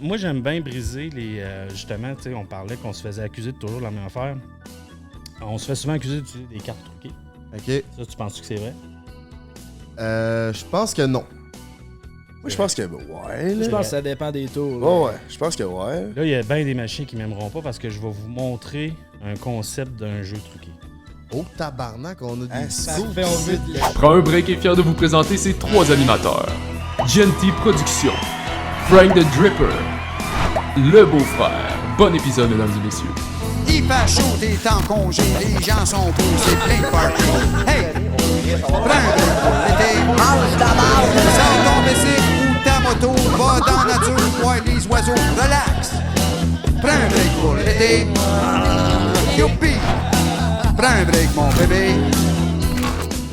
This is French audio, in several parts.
Moi, j'aime bien briser les... justement, tu sais, on parlait qu'on se faisait accuser de toujours la même affaire. On se fait souvent accuser d'utiliser des cartes truquées. OK. Ça, tu penses que c'est vrai? Je pense que non. Moi, je pense que ouais. Je Là. pense que ça dépend des tours. Oh, ouais, je pense que ouais. Là, il y a bien des machines qui m'aimeront pas parce que je vais vous montrer un concept d'un jeu truqué. Oh, tabarnak, on a des Parfait, on veut de Prends un break et fier de vous présenter ces trois animateurs. Genty Productions, Frank the Dripper, le beau-frère. Bon épisode, mesdames et messieurs. Il fait chaud, t'es en congé, les gens sont posés, plein de party. Hey! Prends un break pour l'été. Mange ta barbe. Sors ton bicycle ou ta moto, va dans la nature, voir les oiseaux, relax. Prends un break pour l'été. Youpi! Prends un break, mon bébé.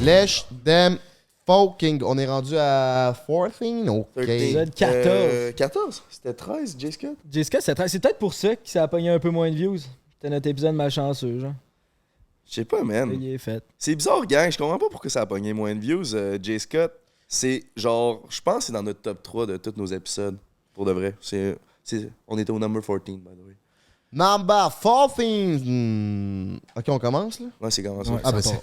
Lèche, dem, fucking. On est rendu à 14? OK. 13. Épisode 14. 14? C'était 13, J. Scott? Jessica, c'est peut-être pour ça que ça a pogné un peu moins de views. C'était notre épisode malchanceux, genre. Je sais pas, man. Il est fait. C'est bizarre, gang. Je comprends pas pourquoi ça a pogné moins de views. J. Scott, c'est genre... Je pense que c'est dans notre top 3 de tous nos épisodes. Pour de vrai. On était au number 14, by the way. Number 14. OK, on commence, là? Ouais, c'est comment ça? Ouais. Ah, ben c'est...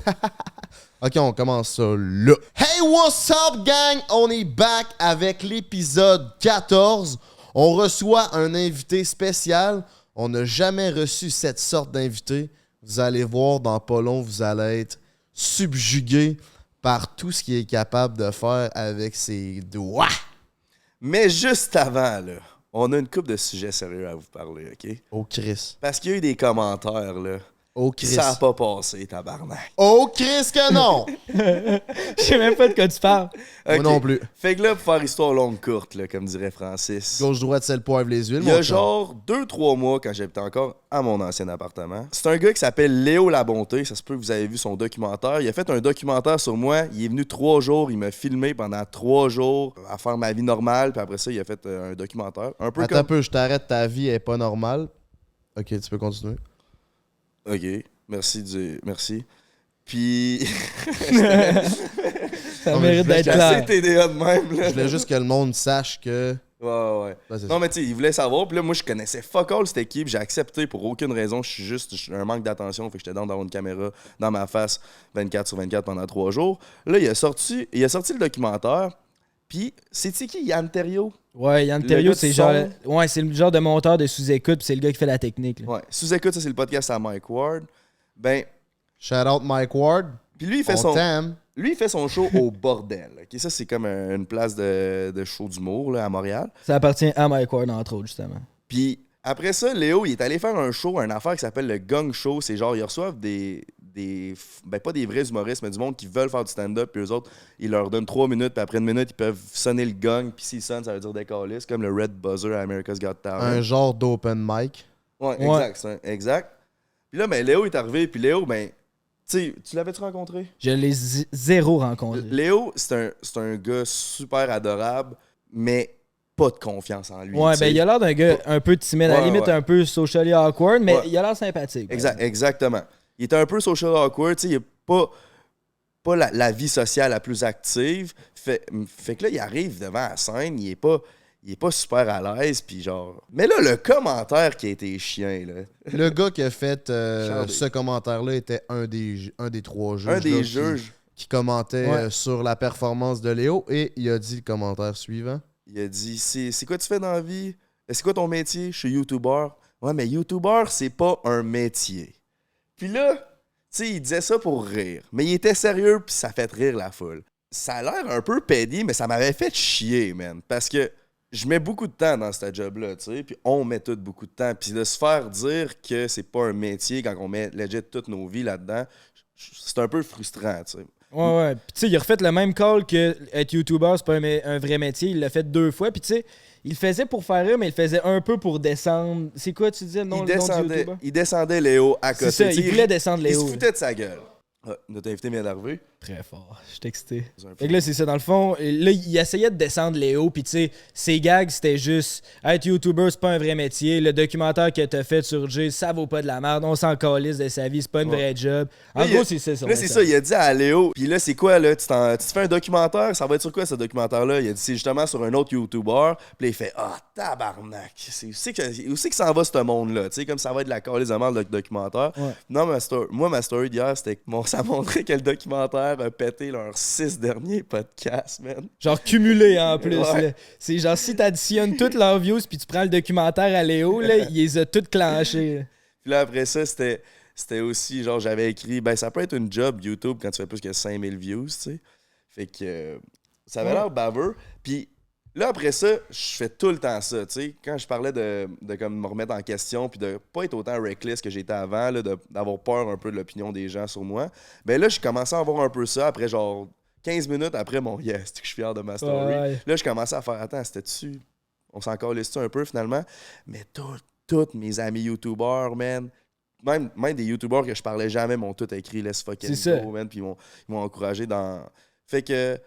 OK, on commence ça là. Hey, what's up, gang? On est back avec l'épisode 14. On reçoit un invité spécial. On n'a jamais reçu cette sorte d'invité. Vous allez voir, dans pas long, vous allez être subjugué par tout ce qu'il est capable de faire avec ses doigts. Mais juste avant, là, on a une couple de sujets sérieux à vous parler, OK? Oh, Chris. Parce qu'il y a eu des commentaires, là. Oh, Chris. Ça a pas passé, tabarnak. Oh, Chris que non! Je sais même pas de quoi tu parles. Moi Ok. non plus. Fait que là, pour faire histoire longue courte, là, comme dirait Francis. Gauche-droite, sel, poivre, les huiles, Il y a mon chum. genre 2-3 mois, quand j'habitais encore à mon ancien appartement. C'est un gars qui s'appelle Léo Labonté. Ça se peut que vous avez vu son documentaire. Il a fait un documentaire sur moi. Il est venu 3 jours. Il m'a filmé pendant 3 jours à faire ma vie normale. Puis après ça, il a fait un documentaire. Un peu Attends un comme... peu, je t'arrête, ta vie est pas normale. Ok, tu peux continuer. OK. Merci. Puis... Ça Non, mais mérite je voulais d'être J'ai assez clair. TDA de même, là. Je voulais juste que le monde sache que... Ouais. Ben, c'est Non, ça. mais tu sais, il voulait savoir. Puis là, moi, je connaissais fuck all cette équipe. J'ai accepté pour aucune raison. Je suis un manque d'attention. Fait que j'étais dans d'avoir une caméra dans ma face 24/24 pendant 3 jours. Là, il a sorti le documentaire. Puis, c'est-tu qui, Yann Terriot? Ouais, Yann Le Terriot, gars c'est du genre. son. Ouais, c'est le genre de monteur de sous-écoute, puis c'est le gars qui fait la technique. Là. Ouais. Sous-écoute, ça, c'est le podcast à Mike Ward. Ben, Shout out Mike Ward. puis lui, On t'aime. il fait son show au Bordel. OK? Ça, c'est comme une place de show d'humour là, à Montréal. Ça appartient à Mike Ward, entre autres, justement. Puis après ça, Léo, il est allé faire un show, une affaire qui s'appelle le Gong Show. C'est genre, ils reçoivent ben pas des vrais humoristes, mais du monde qui veulent faire du stand-up. Puis eux autres, ils leur donnent 3 minutes, puis après une minute, ils peuvent sonner le gong. Puis s'ils sonnent, ça veut dire décaler. C'est comme le Red Buzzer à America's Got Talent. Un genre d'open mic. Ouais, Ouais. exact, ça, exact. Puis là, ben, Léo est arrivé, puis Léo, ben, tu l'avais-tu rencontré? Je l'ai zéro rencontré. Léo, c'est un gars super adorable, mais pas de confiance en lui. Ouais, tu sais. ben il a l'air d'un gars un peu timide, à la Ouais, limite ouais. un peu socially awkward, mais Ouais. il a l'air sympathique. Exactement. Il était un peu social awkward, tu sais, il n'a pas la vie sociale la plus active. Fait que là, il arrive devant la scène, il est pas super à l'aise, puis genre... Mais là, le commentaire qui a été chien, là. Le gars qui a fait Charles. ce commentaire-là était un des 3 juges. Un des là, juges, qui commentait Ouais. sur la performance de Léo et il a dit le commentaire suivant. il a dit, c'est quoi tu fais dans la vie? C'est quoi ton métier? Je suis YouTuber. Ouais, mais YouTuber, c'est pas un métier. Puis là, tu sais, il disait ça pour rire. Mais il était sérieux, puis ça fait rire la foule. Ça a l'air un peu pédé, mais ça m'avait fait chier, man. Parce que je mets beaucoup de temps dans ce job-là, tu sais, puis on met tout beaucoup de temps. Puis de se faire dire que c'est pas un métier quand on met legit toutes nos vies là-dedans, c'est un peu frustrant, tu sais. Ouais. Puis tu sais, il a refait le même call que être YouTuber, c'est pas un vrai métier. Il l'a fait 2 fois. Puis tu sais, il le faisait pour faire rire, mais il le faisait un peu pour descendre. C'est quoi, tu disais, le nom du YouTuber? Il descendait Léo à côté. C'est ça, Tu sais, il voulait descendre Il Léo. se foutait de sa gueule. Ah, notre invité vient d'arriver. Très fort. Je suis excité. C'est un peu- Fait que là, c'est ça. Dans le fond, là, il essayait de descendre Léo. Puis, tu sais, ses gags, c'était juste être YouTuber, c'est pas un vrai métier. Le documentaire que t'as fait sur Jay, ça vaut pas de la merde. On s'en calisse de sa vie. C'est pas une vraie job. En Là, gros, c'est ça. Là, c'est ça, il a dit à Léo, puis là, c'est quoi, là, tu te fais un documentaire, ça va être sur quoi, ce documentaire-là? Il a dit, c'est justement sur un autre YouTuber, puis là, il fait, ah, tabarnak, où c'est que ça en va, ce monde-là, tu sais, comme ça va être la calisse de merde, le documentaire. Ouais. Non, ma story d'hier, c'était que ça montrait que le documentaire a pété leurs 6 derniers podcasts, man. Genre cumulé en plus. Ouais. Là. C'est genre si t'additionnes toutes leurs views puis tu prends le documentaire à Léo, là, il les a toutes clenchées. Là. Puis là, après ça, c'était aussi, genre, j'avais écrit, ben, ça peut être une job YouTube quand tu fais plus que 5000 views, tu sais. Fait que ça avait l'air baveux. Puis là, après ça, je fais tout le temps ça, tu sais. Quand je parlais de comme me remettre en question puis de pas être autant reckless que j'étais avant, là, d'avoir peur un peu de l'opinion des gens sur moi, ben là, je commençais à avoir un peu ça après, genre, 15 minutes après mon yes, que je suis fier de ma story. Ouais. Là, je commençais à faire, attends, c'était dessus. On s'en calisse-tu un peu finalement. Mais tous mes amis YouTubers, man, même des YouTubers que je parlais jamais m'ont tout écrit Let's fucking C'est ça. go, man, puis ils m'ont encouragé dans. Fait que,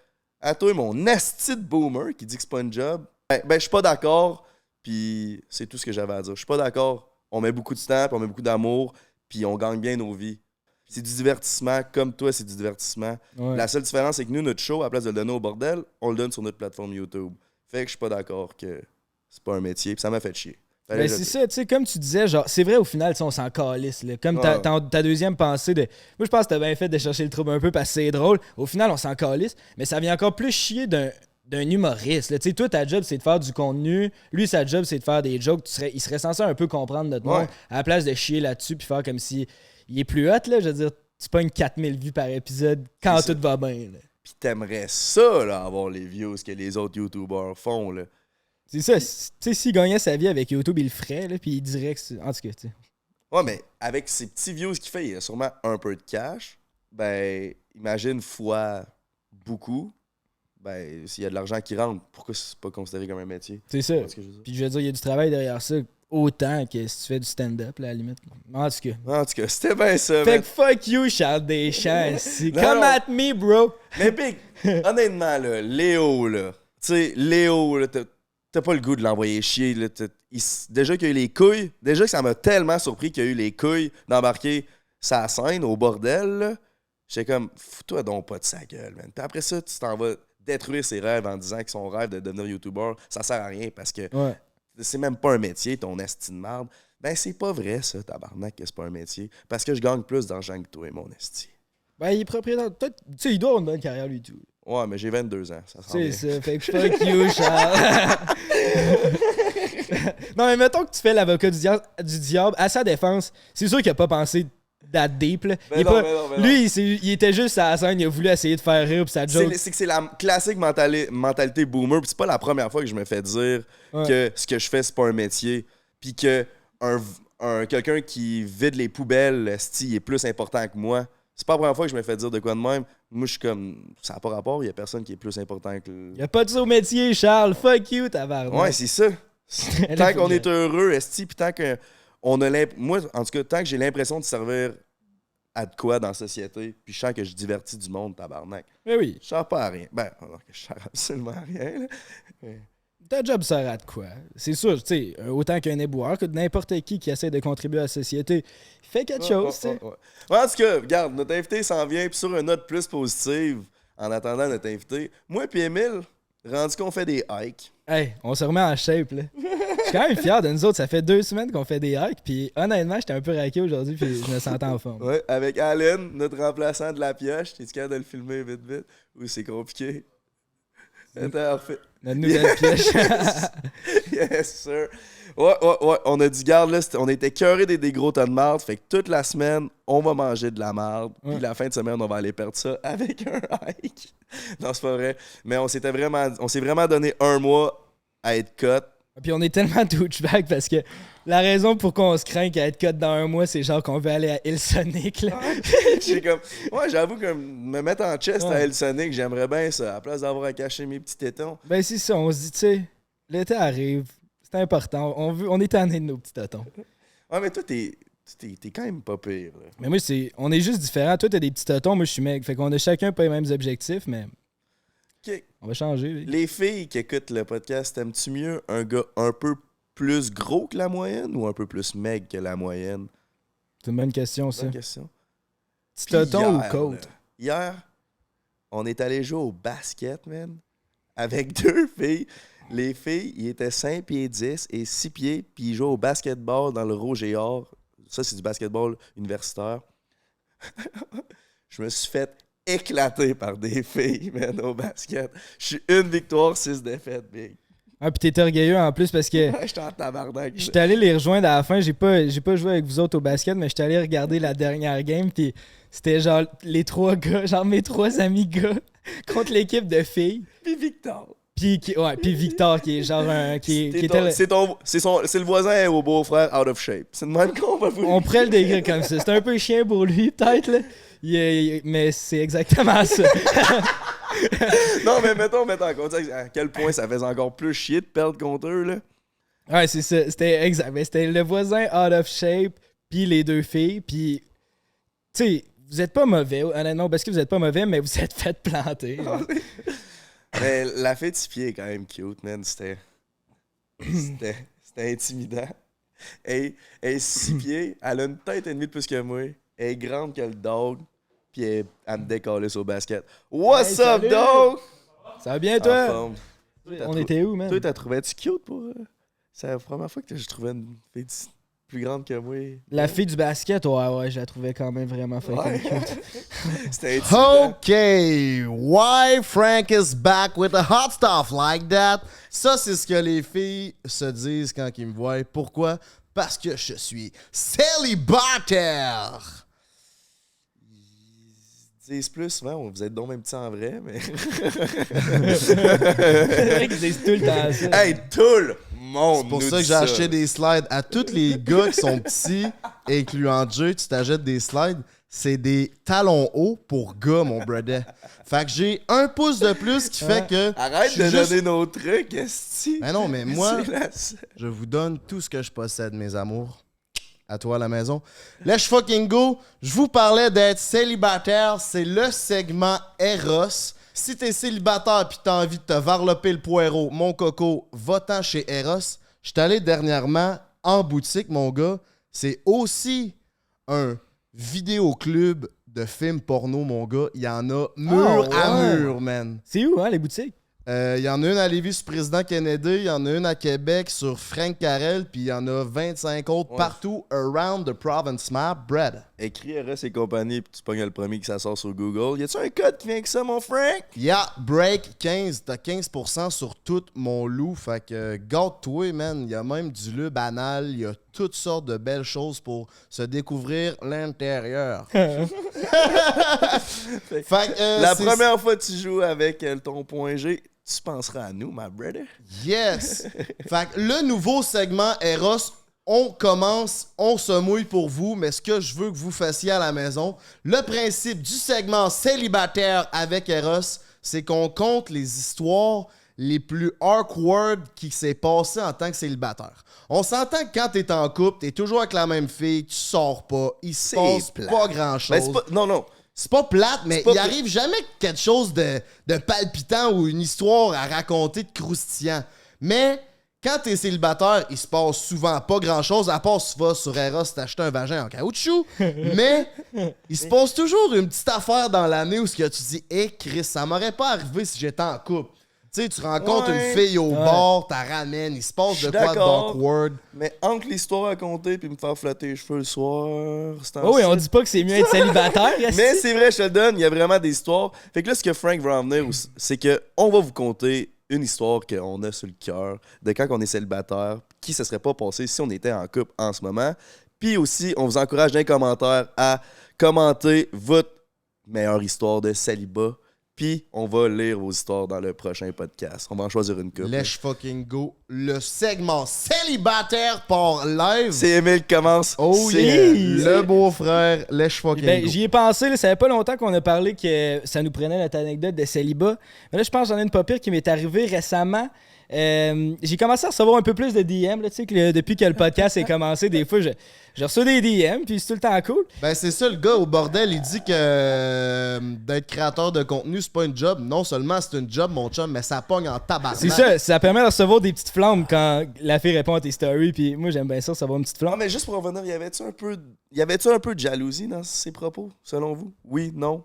à toi, mon asti de boomer qui dit que c'est pas une job, ben je suis pas d'accord, puis c'est tout ce que j'avais à dire. Je suis pas d'accord. On met beaucoup de temps, puis on met beaucoup d'amour, puis on gagne bien nos vies. C'est du divertissement, comme toi, c'est du divertissement. Ouais. La seule différence, c'est que nous, notre show, à la place de le donner au bordel, on le donne sur notre plateforme YouTube. Fait que je suis pas d'accord que c'est pas un métier, puis ça m'a fait chier. Fallait Ben que je c'est le dise. ça, tu sais, comme tu disais, genre, c'est vrai au final, tu sais, on s'en calisse. Là. Comme ta deuxième pensée de. Moi, je pense que t'as bien fait de chercher le trouble un peu parce que c'est drôle. Au final, on s'en calisse, mais ça vient encore plus chier d'un humoriste. Là. Tu sais, toi, ta job, c'est de faire du contenu. Lui, sa job, c'est de faire des jokes. Il serait censé un peu comprendre notre monde à la place de chier là-dessus puis faire comme si il est plus hot, là. Je veux dire, tu pognes 4000 vues par épisode quand C'est tout va bien. Là. Puis t'aimerais ça, là, avoir les views que les autres YouTubers font, là. C'est ça. Tu sais, s'il gagnait sa vie avec YouTube, il le ferait, là, puis il dirait que c'est. En tout cas, tu sais. Ouais, mais avec ces petits views qu'il fait, il a sûrement un peu de cash. Ben, imagine fois beaucoup. Ben, s'il y a de l'argent qui rentre, pourquoi c'est pas considéré comme un métier? C'est ça. Tu vois ce que je veux dire? Puis je veux dire, il y a du travail derrière ça, autant que si tu fais du stand-up, là, à la limite. En tout cas. En tout cas, c'était bien ça, Fait man. que fuck you, Charles Deschamps. ici. Non, Come non. at me, bro. Mais Big, honnêtement, là, Léo, là, tu sais, Léo, là, t'as pas le goût de l'envoyer chier, là. Déjà qu'il y a eu les couilles, déjà que ça m'a tellement surpris qu'il y a eu les couilles d'embarquer sa scène au bordel, là. J'étais comme, fous-toi donc pas de sa gueule, man. Puis après ça, tu t'en vas détruire ses rêves en disant que son rêve de devenir YouTuber, ça sert à rien parce que Ouais. c'est même pas un métier, ton esti de marde. Ben, c'est pas vrai, ça, tabarnak, que c'est pas un métier. Parce que je gagne plus d'argent que toi, mon esti. Ben, il est propriétaire. Peut-être, tu sais, il doit avoir une bonne carrière, lui, tout. Ouais, mais j'ai 22 ans, ça sent C'est bien. ça. Fait que fuck you, Charles. Non, mais mettons que tu fais l'avocat du diable à sa défense. C'est sûr qu'il a pas pensé that deep, là. Ben Il est non, pas- ben non, ben non. lui, il était juste à la scène, il a voulu essayer de faire rire, puis sa joke. C'est que c'est la classique mentalité boomer. Puis c'est pas la première fois que je me fais dire Ouais. que ce que je fais, c'est pas un métier. Puis que quelqu'un qui vide les poubelles, esti, est plus important que moi. C'est pas la première fois que je me fais dire de quoi de même. Moi, je suis comme, ça n'a pas rapport, il y a personne qui est plus important que le... Il a pas de ça au métier, Charles. Fuck you, tabarnak. Ouais, c'est ça. Là, Tant faut qu'on que- est heureux, esti, puis tant que on a moi, en tout cas, tant que j'ai l'impression de servir à de quoi dans la société, puis je sens que je divertis du monde, tabarnak. Mais oui, Je sers pas à rien. Ben, alors que je sers absolument à rien, là. ta job sert à de quoi? C'est sûr, tu sais, autant qu'un éboueur, que n'importe qui essaie de contribuer à la société, il fait quelque chose, tu sais. Ouais, en tout cas, regarde, notre invité s'en vient, puis sur une note plus positive, en attendant notre invité, moi puis Émile, rendu qu'on fait des hikes. Hey, on se remet en shape, là. Je suis quand même fier de nous autres. Ça fait 2 semaines qu'on fait des hikes, puis honnêtement, j'étais un peu raqué aujourd'hui, puis je me sentais en forme. Ouais, avec Allen, notre remplaçant de la pioche. T'es-tu capable de le filmer vite, vite? Ou c'est compliqué? Attends, refait. Notre nouvelle pièce. Yes, sir. Ouais. On a dit, garde, là, on était cœurés des gros tas de marde. Fait que toute la semaine, on va manger de la marde. Ouais. Puis la fin de semaine, on va aller perdre ça avec un hike. Non, c'est pas vrai. Mais on s'est vraiment donné un mois à être cut. Puis on est tellement douchebag parce que la raison pour qu'on se craint qu'à être cut dans un mois, c'est genre qu'on veut aller à Hillsonic, là. J'ai comme, ouais, j'avoue que me mettre en chest Ouais. à Hellsonic, j'aimerais bien ça. À la place d'avoir à cacher mes petits tétons. Ben c'est ça, on se dit, tu sais, l'été arrive, c'est important, on est tanné de nos petits tâtons. Ouais, mais toi, t'es T'es quand même pas pire. Là. Mais moi, on est juste différents. Toi, t'as des petits totons, moi, je suis mec. Fait qu'on a chacun pas les mêmes objectifs, mais OK. on va changer. Les filles qui écoutent le podcast, t'aimes-tu mieux un gars un peu plus gros que la moyenne ou un peu plus maigre que la moyenne? C'est une bonne question, ça. Bonne question. Petit Puis toton ou hier, côte? là, hier, on est allé jouer au basket, man, avec 2 filles. Les filles, ils étaient 5 pieds 10 et 6 pieds, puis ils jouaient au basketball dans le Rouge et Or. Ça, c'est du basketball universitaire. Je me suis fait éclater par des filles, man, au basket. Je suis 1 victoire, 6 défaites, big. Ah, pis t'es orgueilleux en plus parce que J'étais en tabarnak. j'étais allé les rejoindre à la fin. J'ai pas joué avec vous autres au basket, mais j'étais allé regarder la dernière game. Pis c'était genre les 3 gars, genre mes 3 amis gars, contre l'équipe de filles. Puis Victor. Puis Victor qui est genre un. qui était le- C'est le voisin au beau-frère out of shape. C'est de même qu'on va vous On pourrait le décrire comme ça. C'est un peu chien pour lui, peut-être, là. Mais c'est exactement ça. Non, mais mettons en contexte à quel point ça faisait encore plus chier de perdre contre eux, là. Ouais, c'est ça. C'était exact. Mais c'était le voisin out of shape, puis les 2 filles. Puis, tu sais, vous êtes pas mauvais. Honnêtement, parce que vous êtes pas mauvais, mais vous êtes fait planter. Mais la fille de 6 pieds est quand même cute, man. C'était intimidant. Elle est 6 pieds, elle a une tête et demie de plus que moi. Elle est grande que le dog. Puis elle me décalisse au basket. What's Hey, up, salut! dog? Ça va bien, En toi? forme. On était où, man? Toi, t'as trouvé-tu cute pour. C'est la première fois que je trouvais une fille plus grande que moi. La fille du basket, ouais, je la trouvais quand même vraiment fucking cute. C'était intimidant. OK, why Frank is back with the hot stuff like that? Ça, c'est ce que les filles se disent quand ils me voient. Pourquoi? Parce que je suis célibataire. Ils disent plus souvent, vous êtes donc même petit en vrai, mais. C'est vrai qu'ils disent tout le temps ça. Hey, tout le monde! C'est pour nous ça que dit j'ai acheté des slides à tous les gars qui sont petits, incluant Jay. Tu t'achètes des slides, c'est des talons hauts pour gars, mon brother. Fait que j'ai 1 pouce de plus qui fait que. Arrête je de suis juste- donner nos trucs, esti! Mais non, mais moi, C'est la seule. je vous donne tout ce que je possède, mes amours. À toi à la maison. Let's fucking go. Je vous parlais d'être célibataire. C'est le segment Eros. Si t'es célibataire pis t'as envie de te varloper le poireau, mon coco, va-t'en chez Eros. Je suis allé dernièrement en boutique, mon gars. C'est aussi un vidéoclub de films porno, mon gars. Il y en a mur Oh, à ouais. mur, man. C'est où, hein, les boutiques? Il y en a une à Lévis sur Président Kennedy, il y en a une à Québec sur Frank Carrel, puis il y en a 25 autres Ouais. partout around the province map, Brad. Écris RS et compagnie, puis tu pognes le premier qui ça sort sur Google. Y a-tu un code qui vient avec ça, mon Frank? Yeah, break 15, t'as 15% sur tout mon loup, fait que gâte-toi, man. Il y a même du lube anal, il y a toutes sortes de belles choses pour se découvrir l'intérieur. Fait que, La c'est- première fois que tu joues avec ton point G, tu penseras à nous, my brother. Yes! Fait que le nouveau segment Eros, on commence, on se mouille pour vous, mais ce que je veux que vous fassiez à la maison, le principe du segment célibataire avec Eros, c'est qu'on compte les histoires les plus awkward qui s'est passé en tant que célibataire. On s'entend que quand t'es en couple, t'es toujours avec la même fille, tu sors pas, il se C'est passe plate. pas grand-chose. Ben, c'est pas... Non. C'est pas plate, mais pas il pla- arrive jamais quelque chose de palpitant ou une histoire à raconter de croustillant. Mais quand t'es célibataire, il se passe souvent pas grand-chose, à part si tu vas sur Eros t'acheter un vagin en caoutchouc. Mais il se passe toujours une petite affaire dans l'année où ce que tu dis « Eh Chris, ça m'aurait pas arrivé si j'étais en couple. » Tu sais, tu rencontres Ouais. une fille au bar, t'as ramènes, il se passe Je de suis quoi d'accord. d'awkward. Mais entre l'histoire à compter puis me faire flatter les cheveux le soir, c'est Oh oui, on dit pas que c'est mieux être célibataire. Mais esti. c'est vrai, je te le donne, il y a vraiment des histoires. Fait que là, ce que Frank va en venir, c'est que on va vous conter une histoire qu'on a sur le cœur de quand on est célibataire, qui se serait pas passé si on était en couple en ce moment. Puis aussi, on vous encourage dans les commentaires à commenter votre meilleure histoire de célibat. Puis on va lire vos histoires dans le prochain podcast. On va en choisir une couple. Let's fucking go. Le segment célibataire par live. C'est Émile qui commence. Oh C'est- yeah! Le beau-frère, let's fucking Ben, go. j'y ai pensé, là, ça fait pas longtemps qu'on a parlé que ça nous prenait notre anecdote de célibat. Mais là, je pense que j'en ai une pas pire qui m'est arrivée récemment. j'ai commencé à recevoir un peu plus de DM, là, tu sais, depuis que le podcast est commencé, des fois, j'ai reçu des DM, puis c'est tout le temps cool. Ben, c'est ça, le gars au bordel, il dit que d'être créateur de contenu, c'est pas une job. Non seulement c'est une job, mon chum, mais ça pogne en tabarnak. C'est ça permet de recevoir des petites flammes quand la fille répond à tes stories, puis moi, j'aime bien ça, recevoir une petite Non, flamme. mais juste pour revenir, y avait-tu un peu de jalousie dans ses propos, selon vous? Oui, non?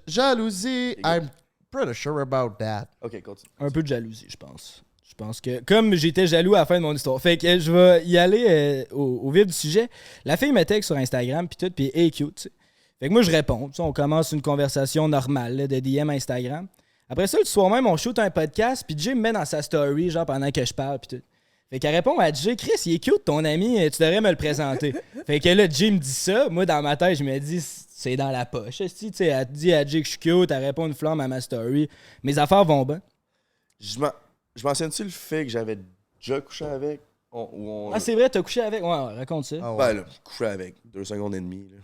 Jalousie, I'm pretty sure about that. Ok, continue. Un peu de jalousie, je pense. Je pense que, comme j'étais jaloux à la fin de mon histoire, fait que je vais y aller au vif du sujet. La fille me texte sur Instagram, puis tout, puis elle est cute, tu sais. Fait que moi, je réponds. Tu sais, on commence une conversation normale là, de DM Instagram. Après ça, le soir même, on shoot un podcast, puis Jay me met dans sa story, genre pendant que je parle, puis tout. Fait qu'elle répond à Jay, Chris, il est cute ton ami, tu devrais me le présenter. Fait que là, Jay me dit ça. Moi, dans ma tête, je me dis, c'est dans la poche. Tu sais, elle dit à Jay que je suis cute, elle répond une flamme à ma story. Mes affaires vont bien. Je mentionne-tu le fait que j'avais déjà couché avec? Ah, c'est vrai, t'as couché avec? Ouais, raconte ça. Ah ouais. Ben là, couché avec 2 secondes et demie. Là.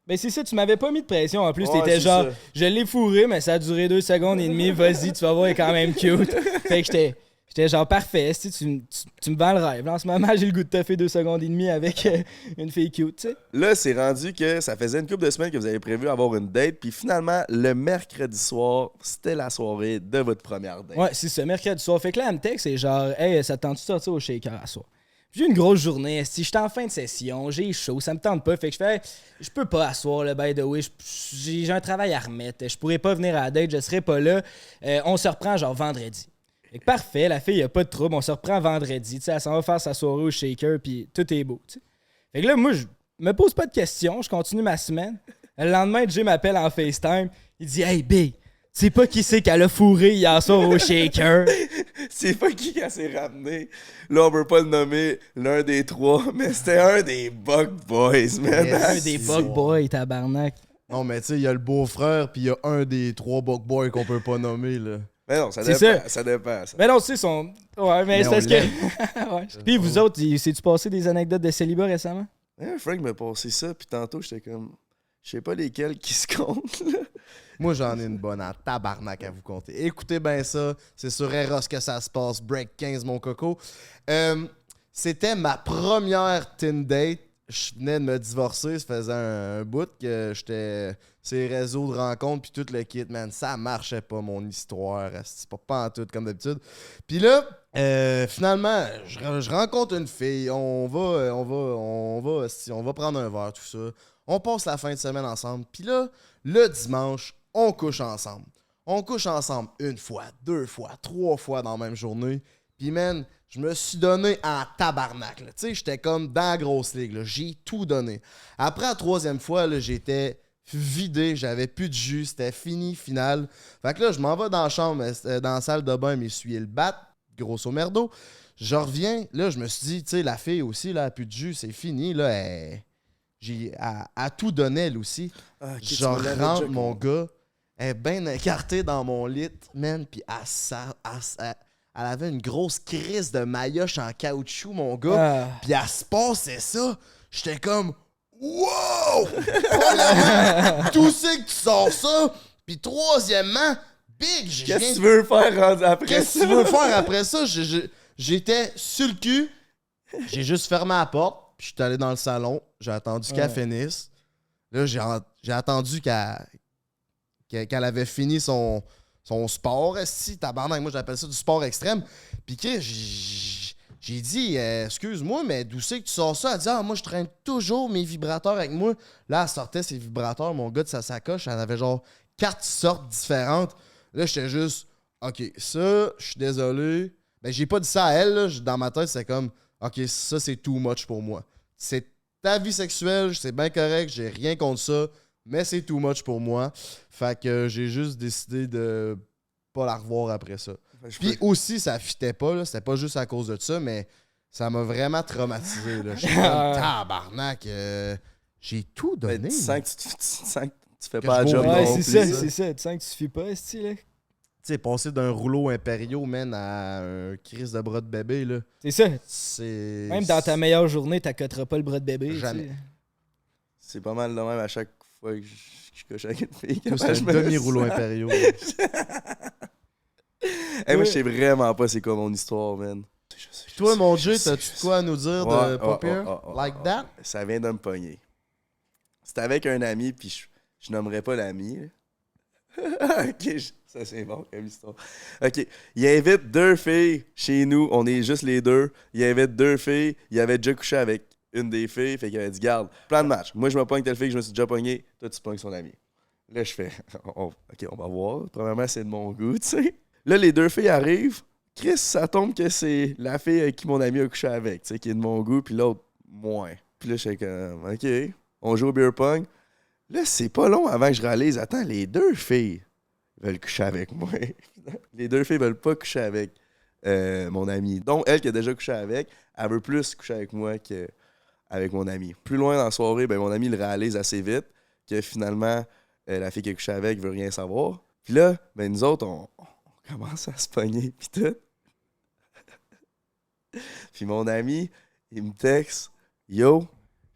Ben c'est ça, tu m'avais pas mis de pression. En plus, Ouais, t'étais c'est genre, ça. je l'ai fourré, mais ça a duré 2 secondes et demie. Vas-y, tu vas voir, il est quand même cute. Fait que j'étais genre parfait. Tu me vends le rêve. Là, en ce moment, j'ai le goût de toffer 2 secondes et demie avec une fille cute, tu sais. Là, c'est rendu que ça faisait une couple de semaines que vous avez prévu avoir une date, puis finalement, le mercredi soir, c'était la soirée de votre première date. Ouais, c'est ça, mercredi soir. Fait que là, elle me texte, c'est genre, hey, ça te tente-tu de sortir au shaker à soir? J'ai eu une grosse journée, si j'étais en fin de session, j'ai chaud, ça me tente pas. Fait que je fais, je peux pas asseoir le by the way, j'ai un travail à remettre, je pourrais pas venir à la date, je serai pas là. On se reprend genre vendredi. Fait que parfait, la fille, y a pas de trouble, on se reprend vendredi, tu sais, elle s'en va faire sa soirée au shaker, puis tout est beau, tu sais. Fait que là, moi, je me pose pas de questions, je continue ma semaine. Le lendemain, Jay m'appelle en FaceTime, il dit, hey, B, tu sais pas qui c'est qu'elle a fourré hier soir au shaker? C'est pas qui s'est ramené. Là, on peut pas le nommer l'un des 3, mais c'était un des Bug Boys, man. Yes. Un des bug boys, tabarnak. Non, mais tu sais, il y a le beau-frère, puis il y a un des 3 Buck Boys qu'on peut pas nommer, là. Mais non, ça C'est dépend. ça. Ça dépend. Ça. Mais non, tu sais, son. Ouais, mais c'est on parce que. Ouais. Puis vous autres, c'est-tu passé des anecdotes de célibat récemment? Frank m'a passé ça, puis tantôt, j'étais comme... Je sais pas lesquels qui se comptent, là. Moi, j'en ai une bonne en tabarnak à vous compter. Écoutez bien ça. C'est sur Eros que ça se passe. Break 15, mon coco. C'était ma première teen date. Je venais de me divorcer. Ça faisait un bout que j'étais sur les réseaux de rencontres puis tout le kit, man. Ça marchait pas, mon histoire. C'est pas en tout, comme d'habitude. Puis là, finalement, je rencontre une fille. On va prendre un verre, tout ça. On passe la fin de semaine ensemble. Puis là, le dimanche, on couche ensemble. On couche ensemble 1 fois, 2 fois, 3 fois dans la même journée. Puis, man, je me suis donné en tabarnak. Tu sais, j'étais comme dans la grosse ligue. Là. J'ai tout donné. Après la 3e fois, là, j'étais vidé. J'avais plus de jus. C'était fini, final. Fait que là, je m'en vais dans la chambre, dans la salle de bain, m'essuyer le bat. Grosso merdo. Je reviens. Là, je me suis dit, tu sais, la fille aussi, là, elle a plus de jus. C'est fini. Là, elle tout donné, elle aussi. Ah, ok, tu Je me l'avais rentre, déjà mon compté. gars. Elle est bien écartée dans mon lit, man. Puis elle avait une grosse crise de maillotche en caoutchouc, mon gars. Ah. Puis elle se passait ça. J'étais comme, wow! Premièrement, tout c'est que tu sors ça. Puis troisièmement, big, Qu'est-ce que tu veux faire rendu après Qu'est-ce que ça? tu veux faire après ça? J'étais sur le cul. J'ai juste fermé la porte. Puis je suis allé dans le salon. J'ai attendu qu'elle finisse. Là, j'ai attendu qu'elle avait fini son sport. Si, tabarnak, moi j'appelle ça du sport extrême. Puis que j'ai dit, excuse-moi, mais d'où c'est que tu sors ça? Elle dit, moi je traîne toujours mes vibrateurs avec moi. Là, elle sortait ses vibrateurs, mon gars, de sa sacoche. Elle avait genre 4 sortes différentes. Là, j'étais juste, OK, ça, je suis désolé. Ben, j'ai pas dit ça à elle. Là. Dans ma tête, c'est comme, OK, ça, c'est too much pour moi. C'est ta vie sexuelle, c'est bien correct, j'ai rien contre ça, mais c'est too much pour moi. Fait que j'ai juste décidé de pas la revoir après ça. Puis aussi, ça fitait pas, là. C'était pas juste à cause de ça, mais ça m'a vraiment traumatisé. Là. J'étais comme, tabarnak, j'ai tout donné. Ben, tu sens que tu fais Que pas je la job vaux Ouais, non c'est plus. ça, c'est ça. Tu sens que tu suffis pas, style, là. Tu sais, passer d'un rouleau impériaux, man, à un crise de bras de bébé, là. C'est ça. C'est. Même dans ta meilleure journée, t'accoteras pas le bras de bébé. Jamais. tu sais. C'est pas mal de même à chaque fois que je coche avec une fille. Toi, Comment c'est je un me demi-rouleau sens? impériaux. Hey, moi, je sais vraiment pas c'est quoi mon histoire, man. Toi, mon Jay, t'as-tu quoi à nous dire de pas pire? Like that? Ça vient de me pogner. C'était avec un ami, puis je nommerai pas l'ami. Ok, ça c'est bon comme histoire. Ok, il invite 2 filles chez nous, on est juste les 2. Il invite 2 filles, il avait déjà couché avec une des filles, fait qu'il avait dit garde, plan de match. Moi je me pogne telle fille que je me suis déjà pogné, toi tu pognes son ami. Là je fais, ok, on va voir. Premièrement, c'est de mon goût, tu sais. Là, les 2 filles arrivent. Chris, ça tombe que c'est la fille avec qui mon ami a couché avec, tu sais, qui est de mon goût, puis l'autre, moins. Puis là, je fais comme, ok, on joue au beer pong. Là, c'est pas long avant que je réalise, attends, les 2 filles veulent coucher avec moi. Les 2 filles veulent pas coucher avec mon ami. Donc, elle qui a déjà couché avec, elle veut plus coucher avec moi qu'avec mon ami. Plus loin dans la soirée, ben, mon ami le réalise assez vite que finalement, la fille qui a couché avec veut rien savoir. Puis là, ben, nous autres, on commence à se pogner, pis tout. Puis mon ami, il me texte, « Yo,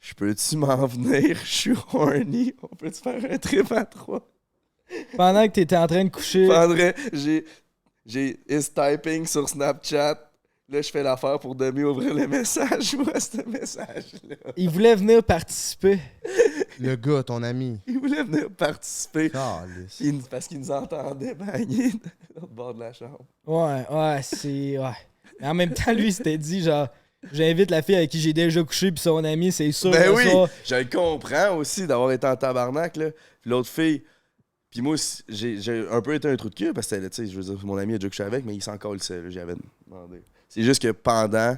je peux-tu m'en venir? Je suis horny. On peut-tu faire un trip à 3? » Pendant que t'étais en train de coucher. Pendant, j'ai is typing sur Snapchat. Là, je fais l'affaire pour demi-ouvrir le message. Je vois ce message-là. Il voulait venir participer. Le gars, ton ami. Il voulait venir participer. Calisse. Parce qu'il nous entendait bagner de l'autre bord de la chambre. Ouais, c'est... Ouais. Mais en même temps, lui, il s'était dit, genre, j'invite la fille avec qui j'ai déjà couché, puis son ami, c'est sûr. Ben oui, ça... je le comprends aussi d'avoir été en tabarnak, là. Puis l'autre fille... Puis moi, j'ai un peu été un trou de cul, parce que, tu sais, je veux dire, mon ami a déjà couché avec, mais il s'en calissait, là, j'avais demandé. C'est juste que pendant...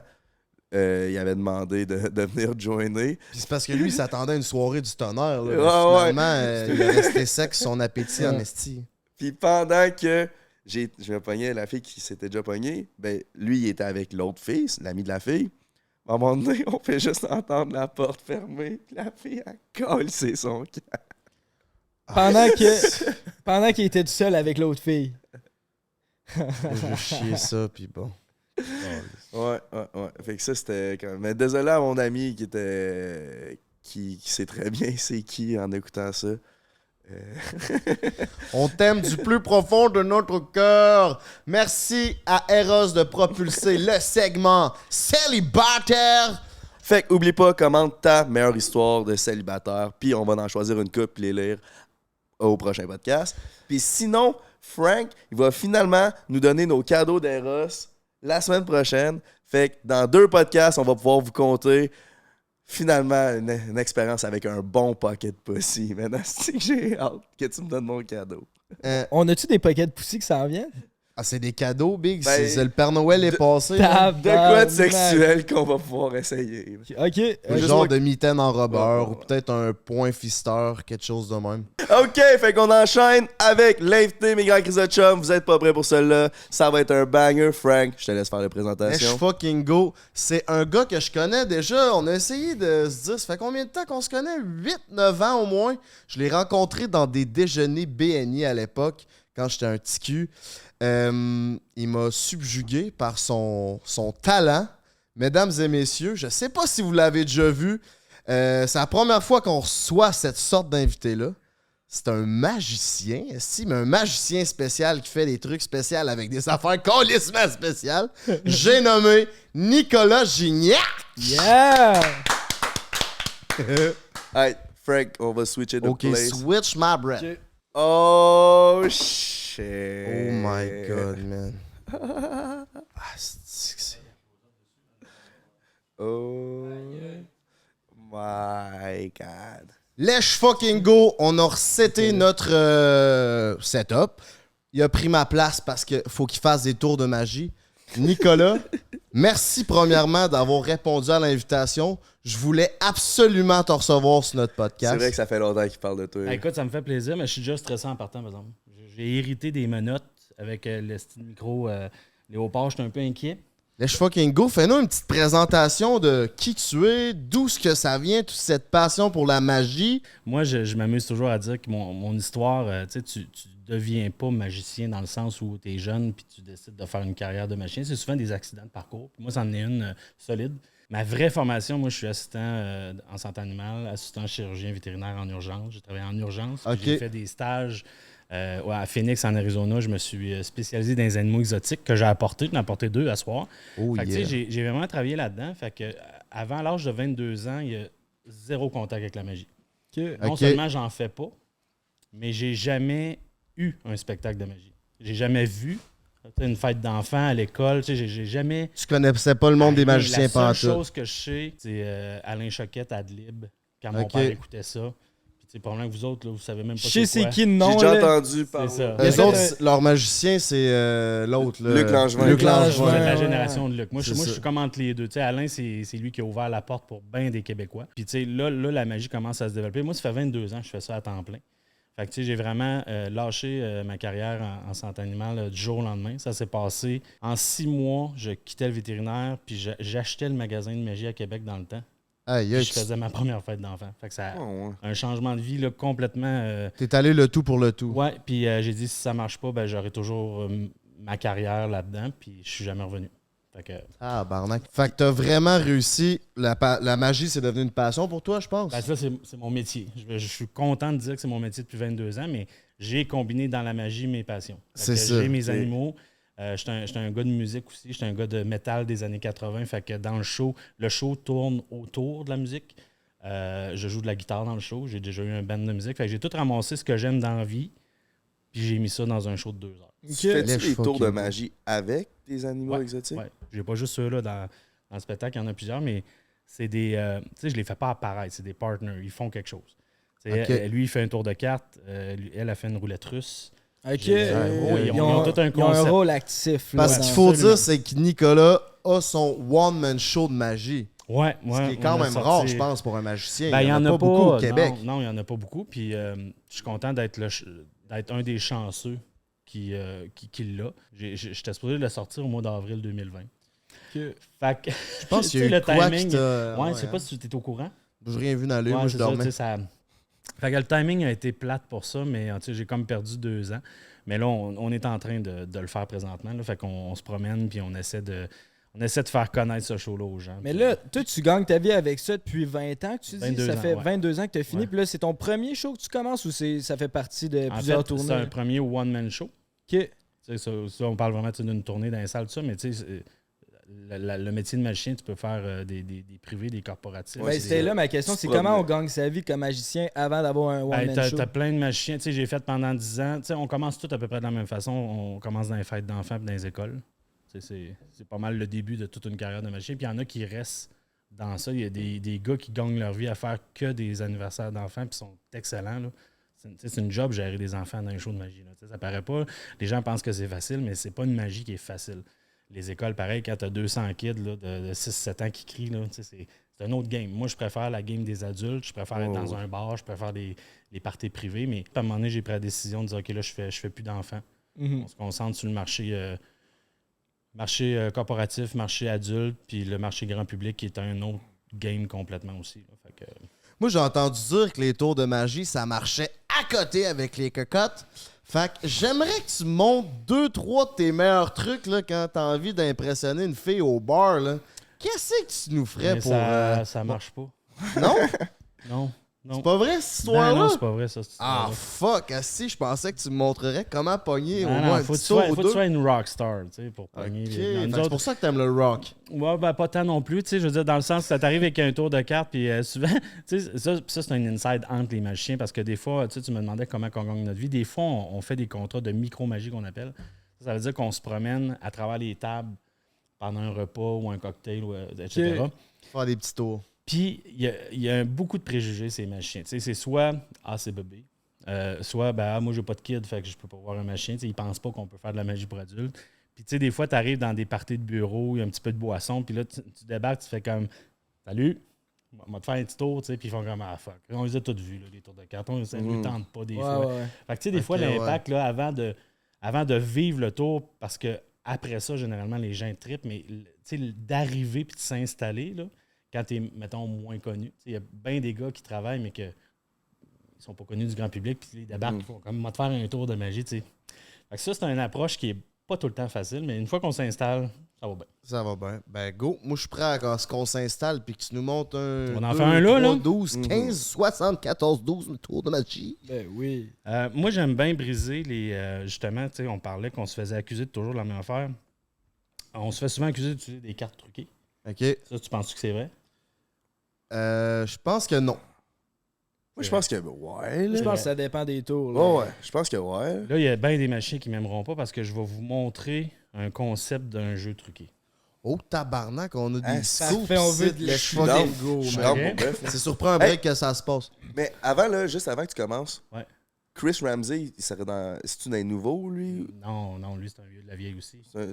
il avait demandé de venir joiner. Puis c'est parce que lui, il s'attendait à une soirée du tonnerre. Là. Ouais, Finalement, il a resté sec son appétit en esti. Puis pendant que je me pognais la fille qui s'était déjà pognée, ben lui, il était avec l'autre fille, l'ami de la fille. À un moment donné, on fait juste entendre la porte fermée. Puis la fille, elle colle, c'est son camp. Pendant qu'il était tout seul avec l'autre fille. Je vais chier ça, puis bon. Ouais. Fait que ça, c'était quand même... Mais désolé à mon ami qui sait très bien c'est qui en écoutant ça. On t'aime du plus profond de notre cœur. Merci à Eros de propulser le segment célibataire. Fait que oublie pas, commente ta meilleure histoire de célibataire, puis on va en choisir une couple et les lire au prochain podcast. Puis sinon, Frank, il va finalement nous donner nos cadeaux d'Eros la semaine prochaine. Fait que dans 2 podcasts, on va pouvoir vous compter finalement une expérience avec un bon pocket pussy. Maintenant, c'est que j'ai hâte que tu me donnes mon cadeau. On a-tu des pockets pussy qui s'en viennent? Ah, c'est des cadeaux, Big. Ben, c'est le Père Noël est passé. Là. De quoi de sexuel qu'on va pouvoir essayer. OK. Un genre de mitaine en rubber ou peut-être un point fisteur, quelque chose de même. OK, fait qu'on enchaîne avec l'invité, mes grands Chris de chum. Vous êtes pas prêts pour cela? Ça va être un banger, Frank. Je te laisse faire la présentation. Let's fucking go. C'est un gars que je connais déjà. On a essayé de se dire, ça fait combien de temps qu'on se connaît? 8-9 ans au moins. Je l'ai rencontré dans des déjeuners BNI à l'époque, quand j'étais un petit cul. Il m'a subjugué par son talent. Mesdames et messieurs, je sais pas si vous l'avez déjà vu. C'est la première fois qu'on reçoit cette sorte d'invité-là. C'est un magicien, mais un magicien spécial qui fait des trucs spéciaux avec des affaires calissement spéciales. J'ai nommé Nicolas Gignac. Yeah! Hey, Frank, on va switcher de OK, place. switch my breath. Oh, shit. Oh my God, man. C'est... Oh my God. Let's fucking go. On a reseté notre setup. Il a pris ma place parce qu'il faut qu'il fasse des tours de magie. Nicolas, merci premièrement d'avoir répondu à l'invitation. Je voulais absolument te recevoir sur notre podcast. C'est vrai que ça fait longtemps qu'il parle de toi. Ah, écoute, ça me fait plaisir, mais je suis déjà stressé en partant, par exemple. J'ai hérité des menottes avec le style micro Léopard. J'étais un peu inquiet. Let's fucking go. Fais-nous une petite présentation de qui tu es, d'où ce que ça vient, toute cette passion pour la magie. Moi, je m'amuse toujours à dire que mon histoire, tu deviens pas magicien dans le sens où tu es jeune puis tu décides de faire une carrière de magicien. C'est souvent des accidents de parcours. Puis moi, c'en est une solide. Ma vraie formation, moi, je suis assistant en santé animale, assistant chirurgien vétérinaire en urgence. J'ai travaillé en urgence. Okay. J'ai fait des stages Ouais, à Phoenix, en Arizona, je me suis spécialisé dans les animaux exotiques que j'ai apportés. J'en ai apporté 2 à soir. Oh, Fait que, yeah. tu sais, j'ai vraiment travaillé là-dedans. Fait que, avant l'âge de 22 ans, il y a 0 contact avec la magie. Non Ok. seulement j'en fais pas, mais j'ai jamais eu un spectacle de magie. J'ai jamais vu une fête d'enfants à l'école. Tu sais, j'ai jamais... Tu connaissais pas le monde des magiciens La seule pantoute. chose que je sais, c'est Alain Choquette, Adlib, quand mon Ok. père écoutait ça. Puis, probablement que vous autres, là, vous savez même pas Je sais c'est quoi. qui le J'ai nom. déjà là. entendu parler. C'est ça. Il y a Eux fait autres, leur magicien, c'est l'autre. là. Luc Langevin. Luc Vous Langevin. êtes la ouais. génération de Luc. Moi, C'est je ça. suis comme entre les deux. Tu sais, Alain, c'est lui qui a ouvert la porte pour bien des Québécois. Puis, tu sais, là, la magie commence à se développer. Moi, ça fait 22 ans que je fais ça à temps plein. Fait que, tu sais, j'ai vraiment lâché ma carrière en santé animale du jour au lendemain. Ça s'est passé en 6 mois. Je quittais le vétérinaire, puis j'achetais le magasin de magie à Québec dans le temps. Aïe, Puis aïe, je faisais ma première fête d'enfant. Fait que ça Ah, ouais. un changement de vie là, complètement. t'es allé le tout pour le tout. Ouais, puis j'ai dit si ça marche pas, ben j'aurai toujours ma carrière là-dedans, puis je suis jamais revenu. Fait que, Ah, barnac. Fait que t'as vraiment réussi. La magie, c'est devenu une passion pour toi, je pense. ben, ça, c'est mon métier. Je suis content de dire que c'est mon métier depuis 22 ans, mais j'ai combiné dans la magie mes passions. Fait C'est que ça. J'ai mes animaux. J'étais un gars de musique aussi. J'étais un gars de métal des années 80. Fait que dans le show tourne autour de la musique. Je joue de la guitare dans le show. J'ai déjà eu un band de musique. Fait que j'ai tout ramassé ce que j'aime dans la vie. Puis j'ai mis ça dans un show de 2 heures. Tu fais-tu Laisse des tours de fucking- magie avec des animaux Ouais, exotiques? Ouais. J'ai pas juste ceux-là dans le spectacle, il y en a plusieurs, mais c'est des. Tu sais, je les fais pas apparaître, c'est des partners, ils font quelque chose. Tu sais, Ok. lui, il fait un tour de cartes, elle a fait une roulette russe. Ok. Ils ont tout un Ils ont un concept. rôle actif. là, Parce dans qu'il faut absolument. dire, c'est que Nicolas a son one-man show de magie. Ouais, Ce qui est quand même rare, je pense, pour un magicien. Ben, il y en a pas beaucoup au Québec. Non, il n'y en a pas beaucoup. Puis je suis content d'être un des chanceux qui l'a. J'étais supposé le sortir au mois d'avril 2020. Fait que, Je pense qu'il y a eu le quoi timing. qui t'a... Ouais, je sais pas si tu étais au courant. J'ai rien vu d'aller, Ouais, moi je c'est ça, dormais. tu sais, ça. Fait que le timing a été plate pour ça, mais tu sais, j'ai comme perdu 2 ans. Mais là, on est en train de le faire présentement. Là, fait qu'on se promène puis on essaie de faire connaître ce show-là aux gens. Mais Puis, là, toi, tu gagnes ta vie avec ça depuis 20 ans, que tu dis? 22 Ça ans, fait ouais. 22 ans que tu as fini. Ouais. Puis là, c'est ton premier show que tu commences ou ça fait partie de en plusieurs fait, tournées? c'est un premier one-man show. OK. Tu sais, ça, on parle vraiment d'une tournée dans les salles, tout ça, mais tu sais, le métier de magicien, tu peux faire des privés, des corporatifs. Ouais, Ben, c'est c'était ça. là ma question, Tu c'est te comment on promets. gagne sa vie comme magicien avant d'avoir un Ben, one-man show? t'as plein de magiciens. Tu sais, j'ai fait pendant 10 ans. Tu sais, on commence tout à peu près de la même façon. On commence dans les fêtes d'enfants et dans les écoles. Tu sais, c'est pas mal le début de toute une carrière de magicien. Puis il y en a qui restent dans ça. Il y a des gars qui gagnent leur vie à faire que des anniversaires d'enfants puis sont excellents. Là. C'est une job gérer des enfants dans un show de magie. Là. Tu sais, ça paraît pas. Les gens pensent que c'est facile, mais c'est pas une magie qui est facile. Les écoles, pareil, quand tu as 200 kids là, de 6-7 ans qui crient, là, tu sais, c'est un autre game. Moi, je préfère la game des adultes. Je préfère être dans un bar. Je préfère les parties privées. Mais à un moment donné, j'ai pris la décision de dire OK, là, je fais plus d'enfants. Mhm. On se concentre sur le marché corporatif, marché adulte, puis le marché grand public qui est un autre game complètement aussi. Là. Fait que, Moi, j'ai entendu dire que les tours de magie, ça marchait à côté avec les cocottes. Fait que j'aimerais que tu montes 2-3 de tes meilleurs trucs là, quand t'as envie d'impressionner une fille au bar. Là. Qu'est-ce que tu nous ferais mais pour... ça marche pas. Non? Non. C'est pas vrai, cette histoire-là? Non, c'est pas vrai, ça. Cette Ah, histoire-là. fuck! Si, je pensais que tu me montrerais comment pogner au Non, moins un faut petit que tour faut ou que deux. tu sois une rockstar, tu sais, pour OK, pogner. fait Nous que c'est autres, pour ça que t'aimes le rock. ouais, ben, pas tant non plus, tu sais, je veux dire, dans le sens que ça t'arrive avec un tour de carte, puis souvent, tu sais, ça c'est un inside entre les magiciens, parce que des fois, tu sais, tu me demandais comment on gagne notre vie. Des fois, on fait des contrats de micro-magie qu'on appelle. Ça veut dire qu'on se promène à travers les tables pendant un repas ou un cocktail, etc. Faire des petits tours. Puis, il y a beaucoup de préjugés, ces magiciens. Tu sais, c'est soit « Ah, c'est bébé », soit ben, « Ah, moi, j'ai pas de kid, fait que je peux pas voir un magicien. » Tu sais, ils pensent pas qu'on peut faire de la magie pour adultes. Puis, tu sais, des fois, tu arrives dans des parties de bureau, il y a un petit peu de boisson, puis là, tu débarques, tu fais comme « Salut, on va te faire un petit tour, tu sais, puis ils font comme « Ah, fuck. » On les a tous vus, là, les tours de carton, ça ne nous tente pas des fois. Ouais. Fait que, tu sais, des fois, Ok, l'impact, là, avant de vivre le tour, parce que après ça, généralement, les gens trippent, mais tu sais, d'arriver puis de s'installer, là, quand tu es, mettons, moins connu. Il y a bien des gars qui travaillent, mais qui ne sont pas connus du grand public, puis ils débarquent, ils font comme, moi, te faire un tour de magie, tu sais. Fait que ça, c'est une approche qui est pas tout le temps facile, mais une fois qu'on s'installe, ça va bien. Ça va bien. Ben, go. Moi, je suis prêt à ce qu'on s'installe puis que tu nous montes un. On en fait un là, 3, là? 12, 15, 74, 12, le tour de magie. Ben oui. Moi, j'aime bien briser les. Justement, tu sais, on parlait qu'on se faisait accuser de toujours la même affaire. On se fait souvent accuser d'utiliser des cartes truquées. OK. Ça, tu penses que c'est vrai? Je pense que non. Moi, je pense que ouais. Je Là. pense que ça dépend des tours. là. Ouais, ouais. Je pense que ouais. Là, il y a bien des machines qui m'aimeront pas parce que je vais vous montrer un concept d'un jeu truqué. Oh, tabarnak, on a des scoops. Parfait, on veut ici. de la Je suis fucking down. go, Je suis man. down, Ok. mon bref. C'est sur un break que ça se passe. Mais avant, là, juste avant que tu commences, Ouais. Chris Ramsey, il serait dans. C'est-tu un nouveau, lui? Non, lui, c'est un vieux de la vieille aussi. C'est un-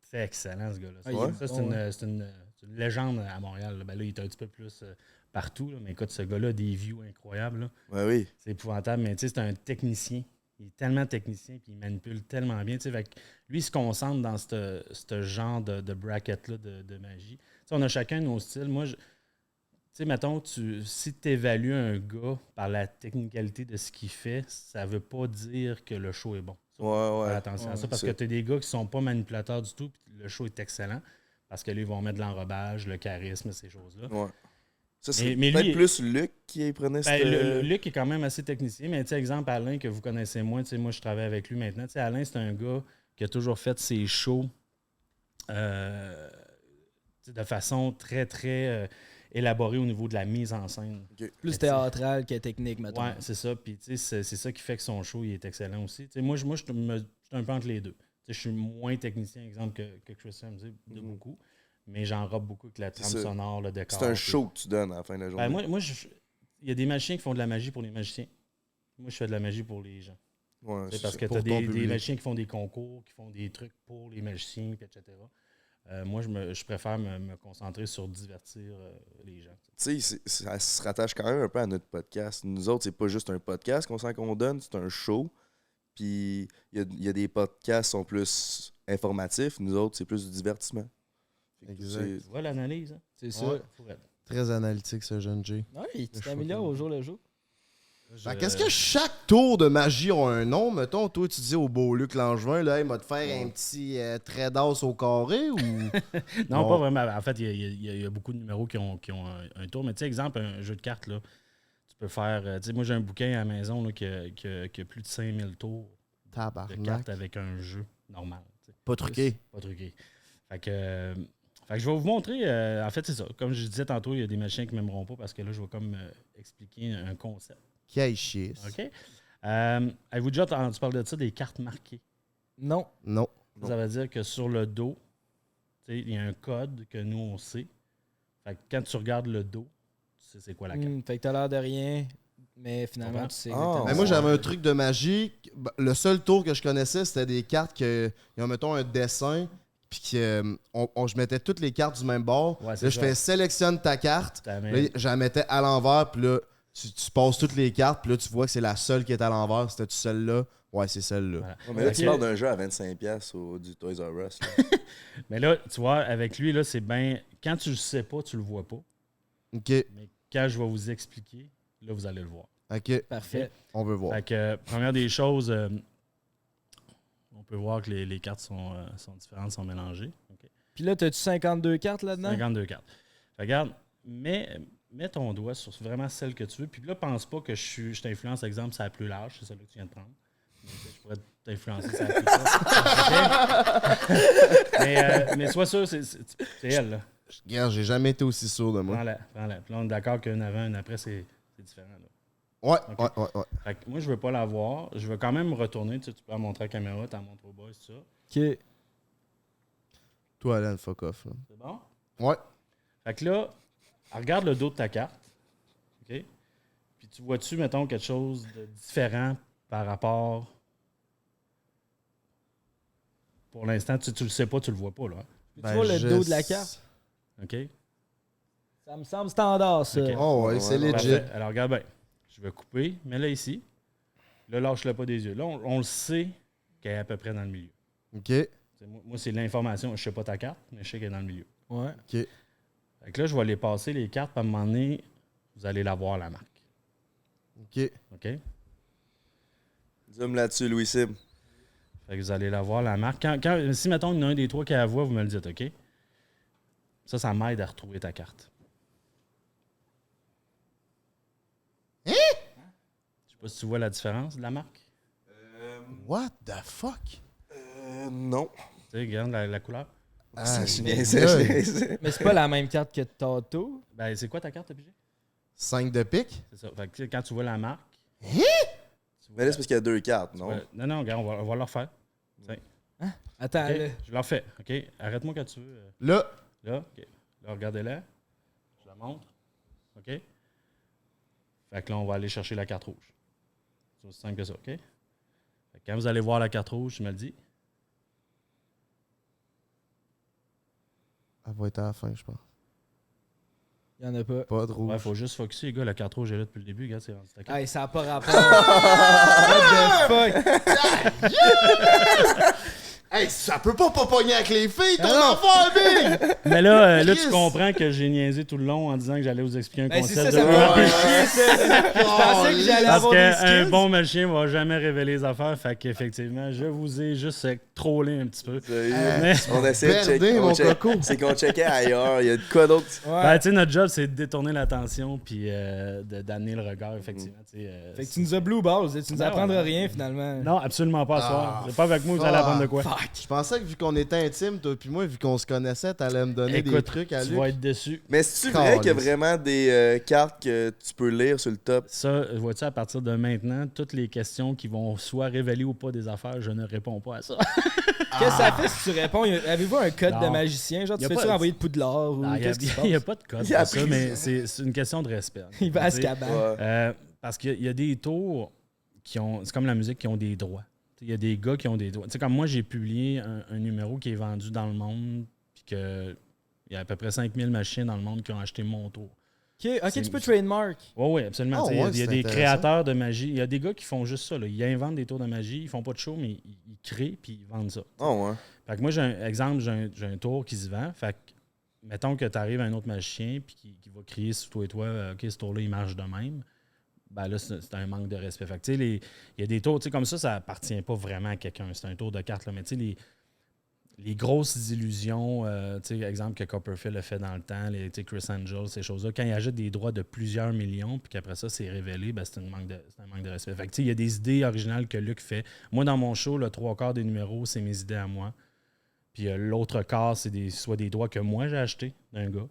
C'est excellent, ce gars-là. Ah, il est Ça, c'est bon, une légende à Montréal. Là. Ben là, il est un petit peu plus partout. Là. Mais écoute, ce gars-là a des views incroyables. Là. Ouais, oui. C'est épouvantable. Mais tu sais, c'est un technicien. Il est tellement technicien puis il manipule tellement bien. Tu sais, fait que lui, il se concentre dans ce genre de bracket-là de magie. Tu sais, on a chacun nos styles. Moi, tu sais, mettons, si tu évalues un gars par la technicalité de ce qu'il fait, ça veut pas dire que le show est bon. Ça, Ouais, faut ouais. faire attention à ça parce c'est- que tu as des gars qui sont pas manipulateurs du tout, puis le show est excellent parce que là, ils vont mettre de l'enrobage, le charisme, ces choses-là. Ouais. Ça serait Mais peut-être lui- plus Luc qui prenait Ben, cette... Luc est quand même assez technicien, mais tu sais, exemple, Alain, que vous connaissez moins, tu sais, moi, je travaille avec lui maintenant. Tu sais, Alain, c'est un gars qui a toujours fait ses shows tu sais, de façon très, très élaborée au niveau de la mise en scène. Plus théâtral que technique, mettons. Ouais, c'est ça. Puis, tu sais, c'est ça qui fait que son show il est excellent aussi. Tu sais, moi, je suis un peu entre les deux. Tu sais, je suis moins technicien, exemple, que Chris Ramsey, de beaucoup, mais j'enrobe beaucoup avec la trame ça. sonore, le décor. C'est un puis- show que tu donnes à la fin de la journée. Ben, moi il y a des magiciens qui font de la magie pour les magiciens. Moi, je fais de la magie pour les gens. Ouais, C'est c'est parce ça. que tu Pour as ton des public. magiciens qui font des concours, qui font des trucs pour les magiciens, puis etc. Moi, je préfère me concentrer sur divertir les gens. Tu sais, ça se rattache quand même un peu à notre podcast. Nous autres, c'est pas juste un podcast qu'on sent qu'on donne, c'est un show. Puis il y a des podcasts qui sont plus informatifs. Nous autres, c'est plus du divertissement. Fait que Exact. c'est- Tu vois l'analyse? Hein? C'est ça. Ouais. Faut être. Très analytique, ce jeune Jay. Ouais, tu t'améliores au jour le jour. Qu'est-ce que chaque tour de magie a un nom? Mettons, toi, tu dis au beau Luc Langevin, là, il m'a te faire un petit trait d'as au carré ou. Non, Bon. pas vraiment. En fait, il y a beaucoup de numéros qui ont un tour. Mais tu sais, exemple, un jeu de cartes, là, tu peux faire. Tu sais, moi, j'ai un bouquin à la maison là, qui a plus de 5000 tours de Tabarnak. cartes avec un jeu normal. Tu sais. Pas truqué. Pas truqué. Fait que je vais vous montrer. En fait, c'est ça. Comme je disais tantôt, il y a des machins qui ne m'aimeront pas parce que là, je vais comme expliquer un concept. Quel chier. OK? Avez-vous déjà entendu parler de ça, des cartes marquées? Non. Non. Non. Ça veut dire que sur le dos, tu sais, il y a un code que nous, on sait. Fait que quand tu regardes le dos, tu sais c'est quoi la carte. Fait que t'as l'air de rien, mais finalement, Comprends? tu sais Ah, exactement. Mais moi, j'avais un truc de magie. Le seul tour que je connaissais, c'était des cartes que. Ils ont, mettons, un dessin. Puis que je mettais toutes les cartes du même bord. Ouais, Là, c'est je ça. fais sélectionne ta carte. Ta main. Là, je la mettais à l'envers. Puis là, tu passes toutes les cartes. Puis là, tu vois que c'est la seule qui est à l'envers. C'était-tu celle-là? Ouais, c'est celle-là. Voilà. Ouais, mais là, Ok. tu parles d'un jeu à 25$ du Toys R Us. là. Mais là, tu vois, avec lui, là, c'est bien. Quand tu le sais pas, tu le vois pas. OK. Mais quand je vais vous expliquer, là, vous allez le voir. OK. Parfait. On veut voir. Fait que, première des choses, on peut voir que les cartes sont différentes, sont mélangées. OK. Puis là, t'as-tu 52 cartes là-dedans? 52 cartes. Fait, regarde, mets ton doigt sur vraiment celle que tu veux. Puis là, pense pas que je t'influence, exemple, c'est la plus large, c'est celle que tu viens de prendre. Mais, tu sais, je pourrais t'influencer, c'est la plus courte. mais sois sûr, c'est elle, là. Regarde, j'ai jamais été aussi sûr de moi. Prends-la. Puis là, on est d'accord qu'une avant, une après, c'est différent, là. Ouais, Ok. ouais. Fait que moi, je veux pas la voir. Je veux quand même me retourner. Tu sais, tu peux la montrer à la caméra, t'en montres au boys, tout ça. Ok. Toi, Alan, fuck off. Là. C'est bon? Ouais. Fait que là, regarde le dos de ta carte. OK? Puis tu vois-tu, mettons, quelque chose de différent par rapport. Pour l'instant, tu le sais pas, tu le vois pas, là. Tu vois le dos de la carte? OK? Ça me semble standard, ça. Ok. Oh, ouais, c'est legit. Parfait. Alors, regarde bien. Je vais couper, mets-la ici. Là, lâche-le pas des yeux. Là, on le sait qu'elle est à peu près dans le milieu. OK. T'sais, moi, c'est l'information. Je sais pas ta carte, mais je sais qu'elle est dans le milieu. Ouais. OK. Fait que là, je vais aller passer les cartes, puis à un moment donné, vous allez la voir, la marque. OK. OK? Zoom là-dessus, Louis Sib. Fait que vous allez la voir, la marque. Si, mettons, il y en a un des trois qui la voit, vous me le dites, OK? Ça m'aide à retrouver ta carte. Hein? Je sais pas si tu vois la différence de la marque. What the fuck? Non. Tu sais, regarde la couleur. Je mais niaisais. Mais c'est pas la même carte que Tato. Ben, c'est quoi ta carte, PG? 5 de pique? C'est ça. Fait que, quand tu vois la marque... Mais là, c'est parce qu'il y a 2 cartes, non? Non, regarde, on va le refaire. Tiens. Attends, OK? là. Je le refais. OK? Arrête-moi quand tu veux. Là, Là, OK. Là, regardez-la. Je la montre. OK? Fait que là, on va aller chercher la carte rouge. C'est aussi simple que ça, OK? Fait que quand vous allez voir la carte rouge, tu me le dis. elle va être à la fin, je pense. Il y en a pas. Pas de rouge. Ouais, faut juste focusser, les gars. La carte rouge est là depuis le début. Regarde, c'est rendu ta carte. Hey, ça a pas rapport. What the fuck? Hey, ça peut pas pogner avec les filles, ton Ah enfant, Big! Mais là, Chris! tu comprends que j'ai niaisé tout le long en disant que j'allais vous expliquer un Ben, c'est concept ça, ça de m'a marque. fait chier, ça. Je pensais que j'allais Parce avoir des qu'un skills. bon machin va jamais révéler les affaires. Fait qu'effectivement, je vous ai juste trollé un petit peu. Mais- On essaie de Berdé, checker. mon coco. C'est qu'on checkait ailleurs. Il y a de quoi d'autre? Ouais. Ben, tu sais, notre job, c'est de détourner l'attention puis d'amener le regard, effectivement. tu sais, Fait que tu nous as blue balls, tu nous Ben apprendras ouais. rien finalement. Non, absolument pas à soir. C'est pas avec moi que vous allez apprendre de quoi. Je pensais que vu qu'on était intimes, toi puis moi, vu qu'on se connaissait, t'allais me donner des Écoute, trucs à tu Luc. vas être déçu. Mais c'est-tu vrai qu'il y a Calisse. vraiment des cartes que tu peux lire sur le top? Ça, vois-tu, à partir de maintenant, toutes les questions qui vont soit révéler ou pas des affaires, je ne réponds pas à ça. Qu'est-ce que ça fait si tu réponds? Avez-vous un code Non. de magicien? Genre, Y tu a fais-tu pas- envoyer de Poudlard ou Il qu'est-ce qui se n'y a passe? pas de code Il a pour ça, appris mais c'est une question de respect. Il va à Tu sais, Azkaban. Ouais. parce qu'il y a des tours qui ont. C'est comme la musique qui ont des droits. Il y a des gars qui ont des droits. Tu sais, comme moi, j'ai publié un numéro qui est vendu dans le monde, puis qu'il y a à peu près 5000 machines dans le monde qui ont acheté mon tour. Ok, tu peux trademark. Oui, absolument. Oh, Tu sais, ouais, il y a c'est des intéressant. créateurs de magie. Il y a des gars qui font juste ça. Là. Ils inventent des tours de magie. Ils font pas de show, mais ils créent puis ils vendent ça. Oh, ouais. Fait que moi, j'ai un tour qui se vend. Fait que, mettons que tu arrives à un autre magicien puis qui va crier sur toi et toi, OK, ce tour-là, il marche de même. Ben là, c'est un manque de respect. Fait que, tu sais, il y a des tours, tu sais, comme ça appartient pas vraiment à quelqu'un. C'est un tour de cartes, là. Mais tu sais, les grosses illusions, tu sais, exemple que Copperfield a fait dans le temps, tu sais, Chris Angel, ces choses-là, quand il achète des droits de plusieurs millions puis qu'après ça, c'est révélé, ben, c'est un manque de respect. Fait que, tu sais, il y a des idées originales que Luc fait. Moi, dans mon show, le 3/4 des numéros, c'est mes idées à moi. Puis l'autre quart, c'est soit des droits que moi, j'ai achetés d'un gars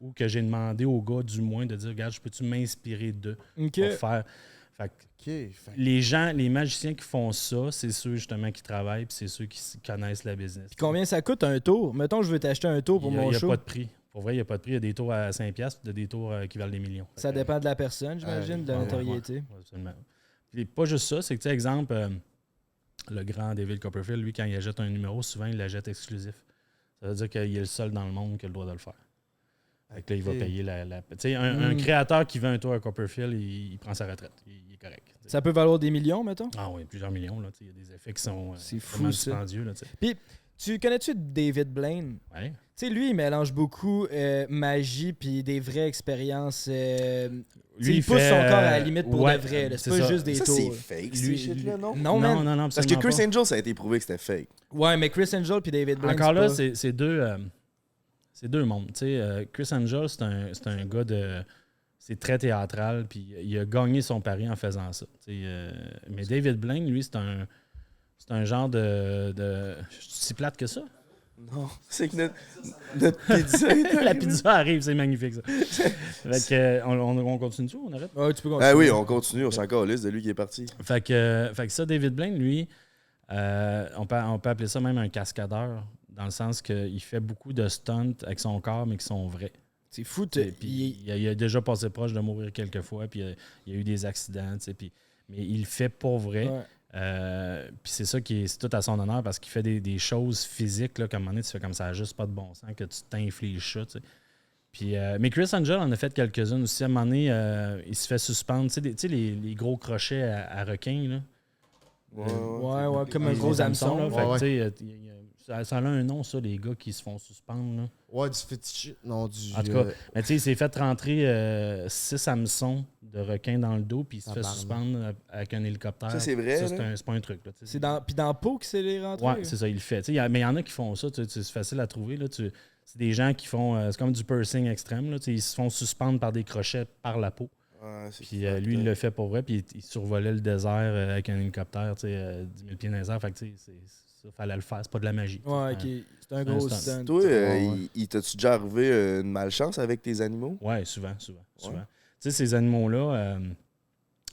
ou que j'ai demandé au gars, du moins, de dire, regarde, je peux-tu m'inspirer d'eux Ok. pour faire... Fait que Ok, fait- les gens, les magiciens qui font ça, c'est ceux justement qui travaillent puis c'est ceux qui connaissent la business. Puis combien ça coûte un tour? Mettons, je veux t'acheter un tour pour Il mon n'y a show. pas de prix. Pour vrai, il n'y a pas de prix. Il y a des tours à 5$, puis il y a des tours qui valent des millions. Ça Fait que, dépend de la personne, j'imagine, de la ouais, notoriété. ouais, absolument. Puis pas juste ça, c'est que, tu sais, exemple, le grand David Copperfield, lui, quand il achète un numéro, souvent, il l'achète exclusif. Ça veut dire qu'il est le seul dans le monde qui a le droit de le faire. Fait que là, il va Ok. payer la... Tu sais, un créateur qui vend un tour à Copperfield, il prend sa retraite. Il est correct. tu sais. Ça peut valoir des millions, mettons? Ah oui, plusieurs millions. Là, tu sais, il y a des effets qui sont C'est fou, vraiment ça. dispendieux. Là, tu sais. Puis, connais-tu David Blaine? Ouais. Tu sais, lui, il mélange beaucoup magie puis des vraies expériences. Lui, il pousse son corps à la limite pour ouais, de vrai. là. C'est c'est pas ça. juste des Ça, tours. c'est fake, ces shit-là, non? Non, man. non, Parce que absolument Chris pas. Angel, ça a été prouvé que c'était fake. Ouais, mais Chris Angel puis David Blaine. Encore là, pas- c'est deux mondes. Tu sais, Chris Angel, c'est un gars de... C'est très théâtral, puis il a gagné son pari en faisant ça. Tu sais, mais David Blaine, lui, c'est un genre de... Je suis si plate que ça? Non, c'est que notre pizza est La pizza arrive, c'est magnifique, ça. Fait que, on continue-tu ou on arrête? Ouais, tu peux continuer. Ah oui, on continue, on s'en calisse de lui qui est parti. Fait que ça, David Blaine, lui, on peut appeler ça même un cascadeur, dans le sens qu'il fait beaucoup de stunts avec son corps, mais qui sont vrais. C'est fou. Puis il a déjà passé proche de mourir quelques fois, puis il y a eu des accidents, tu sais, mais il le fait pour vrai. Ouais. Puis c'est ça qui est c'est tout à son honneur parce qu'il fait des choses physiques, là, comme à un moment donné, tu fais comme ça, juste pas de bon sens, que tu t'infliges ça, tu sais. Puis, mais Chris Angel en a fait quelques-unes aussi. À un moment donné, il se fait suspendre, tu sais, les gros crochets à requin, là. Ouais, comme un Les gros hameçon. là. là. Fait que, Ouais. tu sais, ça a un nom, ça, les gars qui se font suspendre, là. Ouais, du fétiche. Non, du. En tout cas, mais tu sais, il s'est fait rentrer 6 hameçons de requin dans le dos, puis il se fait Tabarnak. suspendre avec un hélicoptère. Ça, c'est vrai, Ça, là? c'est pas un truc. Là, tu sais. C'est dans, puis dans le pot que c'est les rentrées. Ouais, c'est ça, il le fait. Tu sais, mais il y en a qui font ça, tu sais, c'est facile à trouver. Là, c'est des gens qui font. C'est comme du piercing extrême. Là, tu sais, ils se font suspendre par des crochets par la peau. Ouais, c'est Puis fucked lui, il up. le fait pour vrai. Puis il survolait le désert avec un hélicoptère, tu sais, 10 000 pieds dans les airs. Fait que, tu sais, ça fallait le faire. C'est pas de la magie. tu sais. Ouais, ok. C'est un gros stunt. stunt. Toi, Ouais. il t'as-tu déjà arrivé une malchance avec tes animaux? Ouais, souvent. Tu sais, ces animaux-là,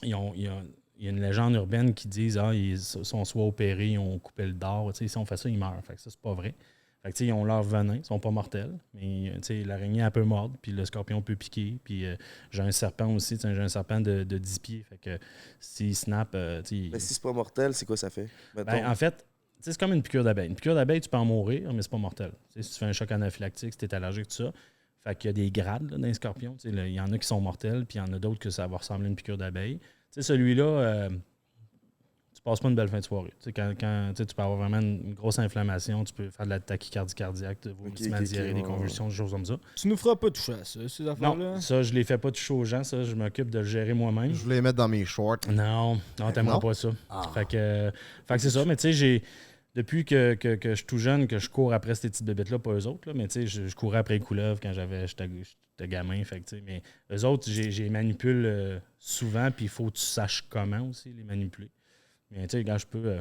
il y a une légende urbaine qui dit ils sont soit opérés, ils ont coupé le dard. Tu sais, si on fait ça, ils meurent. Fait que ça, c'est pas vrai. Fait que, tu sais, ils ont leur venin, ils sont pas mortels. Mais tu sais, l'araignée, elle peut mordre, puis le scorpion peut piquer. Puis j'ai un serpent aussi, tu sais, j'ai un serpent de 10 pieds. Fait que s'il snap, tu sais, Mais si c'est pas mortel, c'est quoi ça fait? Mettons. ben, en fait, tu sais, c'est comme une piqûre d'abeille. Une piqûre d'abeille, tu peux en mourir, mais c'est pas mortel. Tu sais, si tu fais un choc anaphylactique, si tu es allergique, tout ça. Fait qu'il y a des grades là, dans les scorpions. Tu sais, là, il y en a qui sont mortels, puis il y en a d'autres que ça va ressembler à une piqûre d'abeille. Tu sais, celui-là, tu passes pas une belle fin de soirée. Tu sais, quand tu sais, tu peux avoir vraiment une grosse inflammation, tu peux faire de la tachycardie cardiaque, des vomissements, ok, diarrhée, des ouais, convulsions, des choses comme ça. Tu nous feras pas toucher à ça, ces affaires-là? Non, ça, je les fais pas toucher aux gens. Ça, je m'occupe de le gérer moi-même. Je voulais les mettre dans mes shorts. Non, t'aimeras Non? pas ça. Ah. Fait que c'est ça, mais tu sais, depuis que je suis tout jeune, que je cours après ces petites bébêtes-là, pas eux autres, là, mais tu sais, je courais après les couleuvres quand j'étais gamin, fait que, tu sais, mais eux autres, j'ai manipule souvent, puis il faut que tu saches comment aussi les manipuler. Mais tu sais, quand je peux,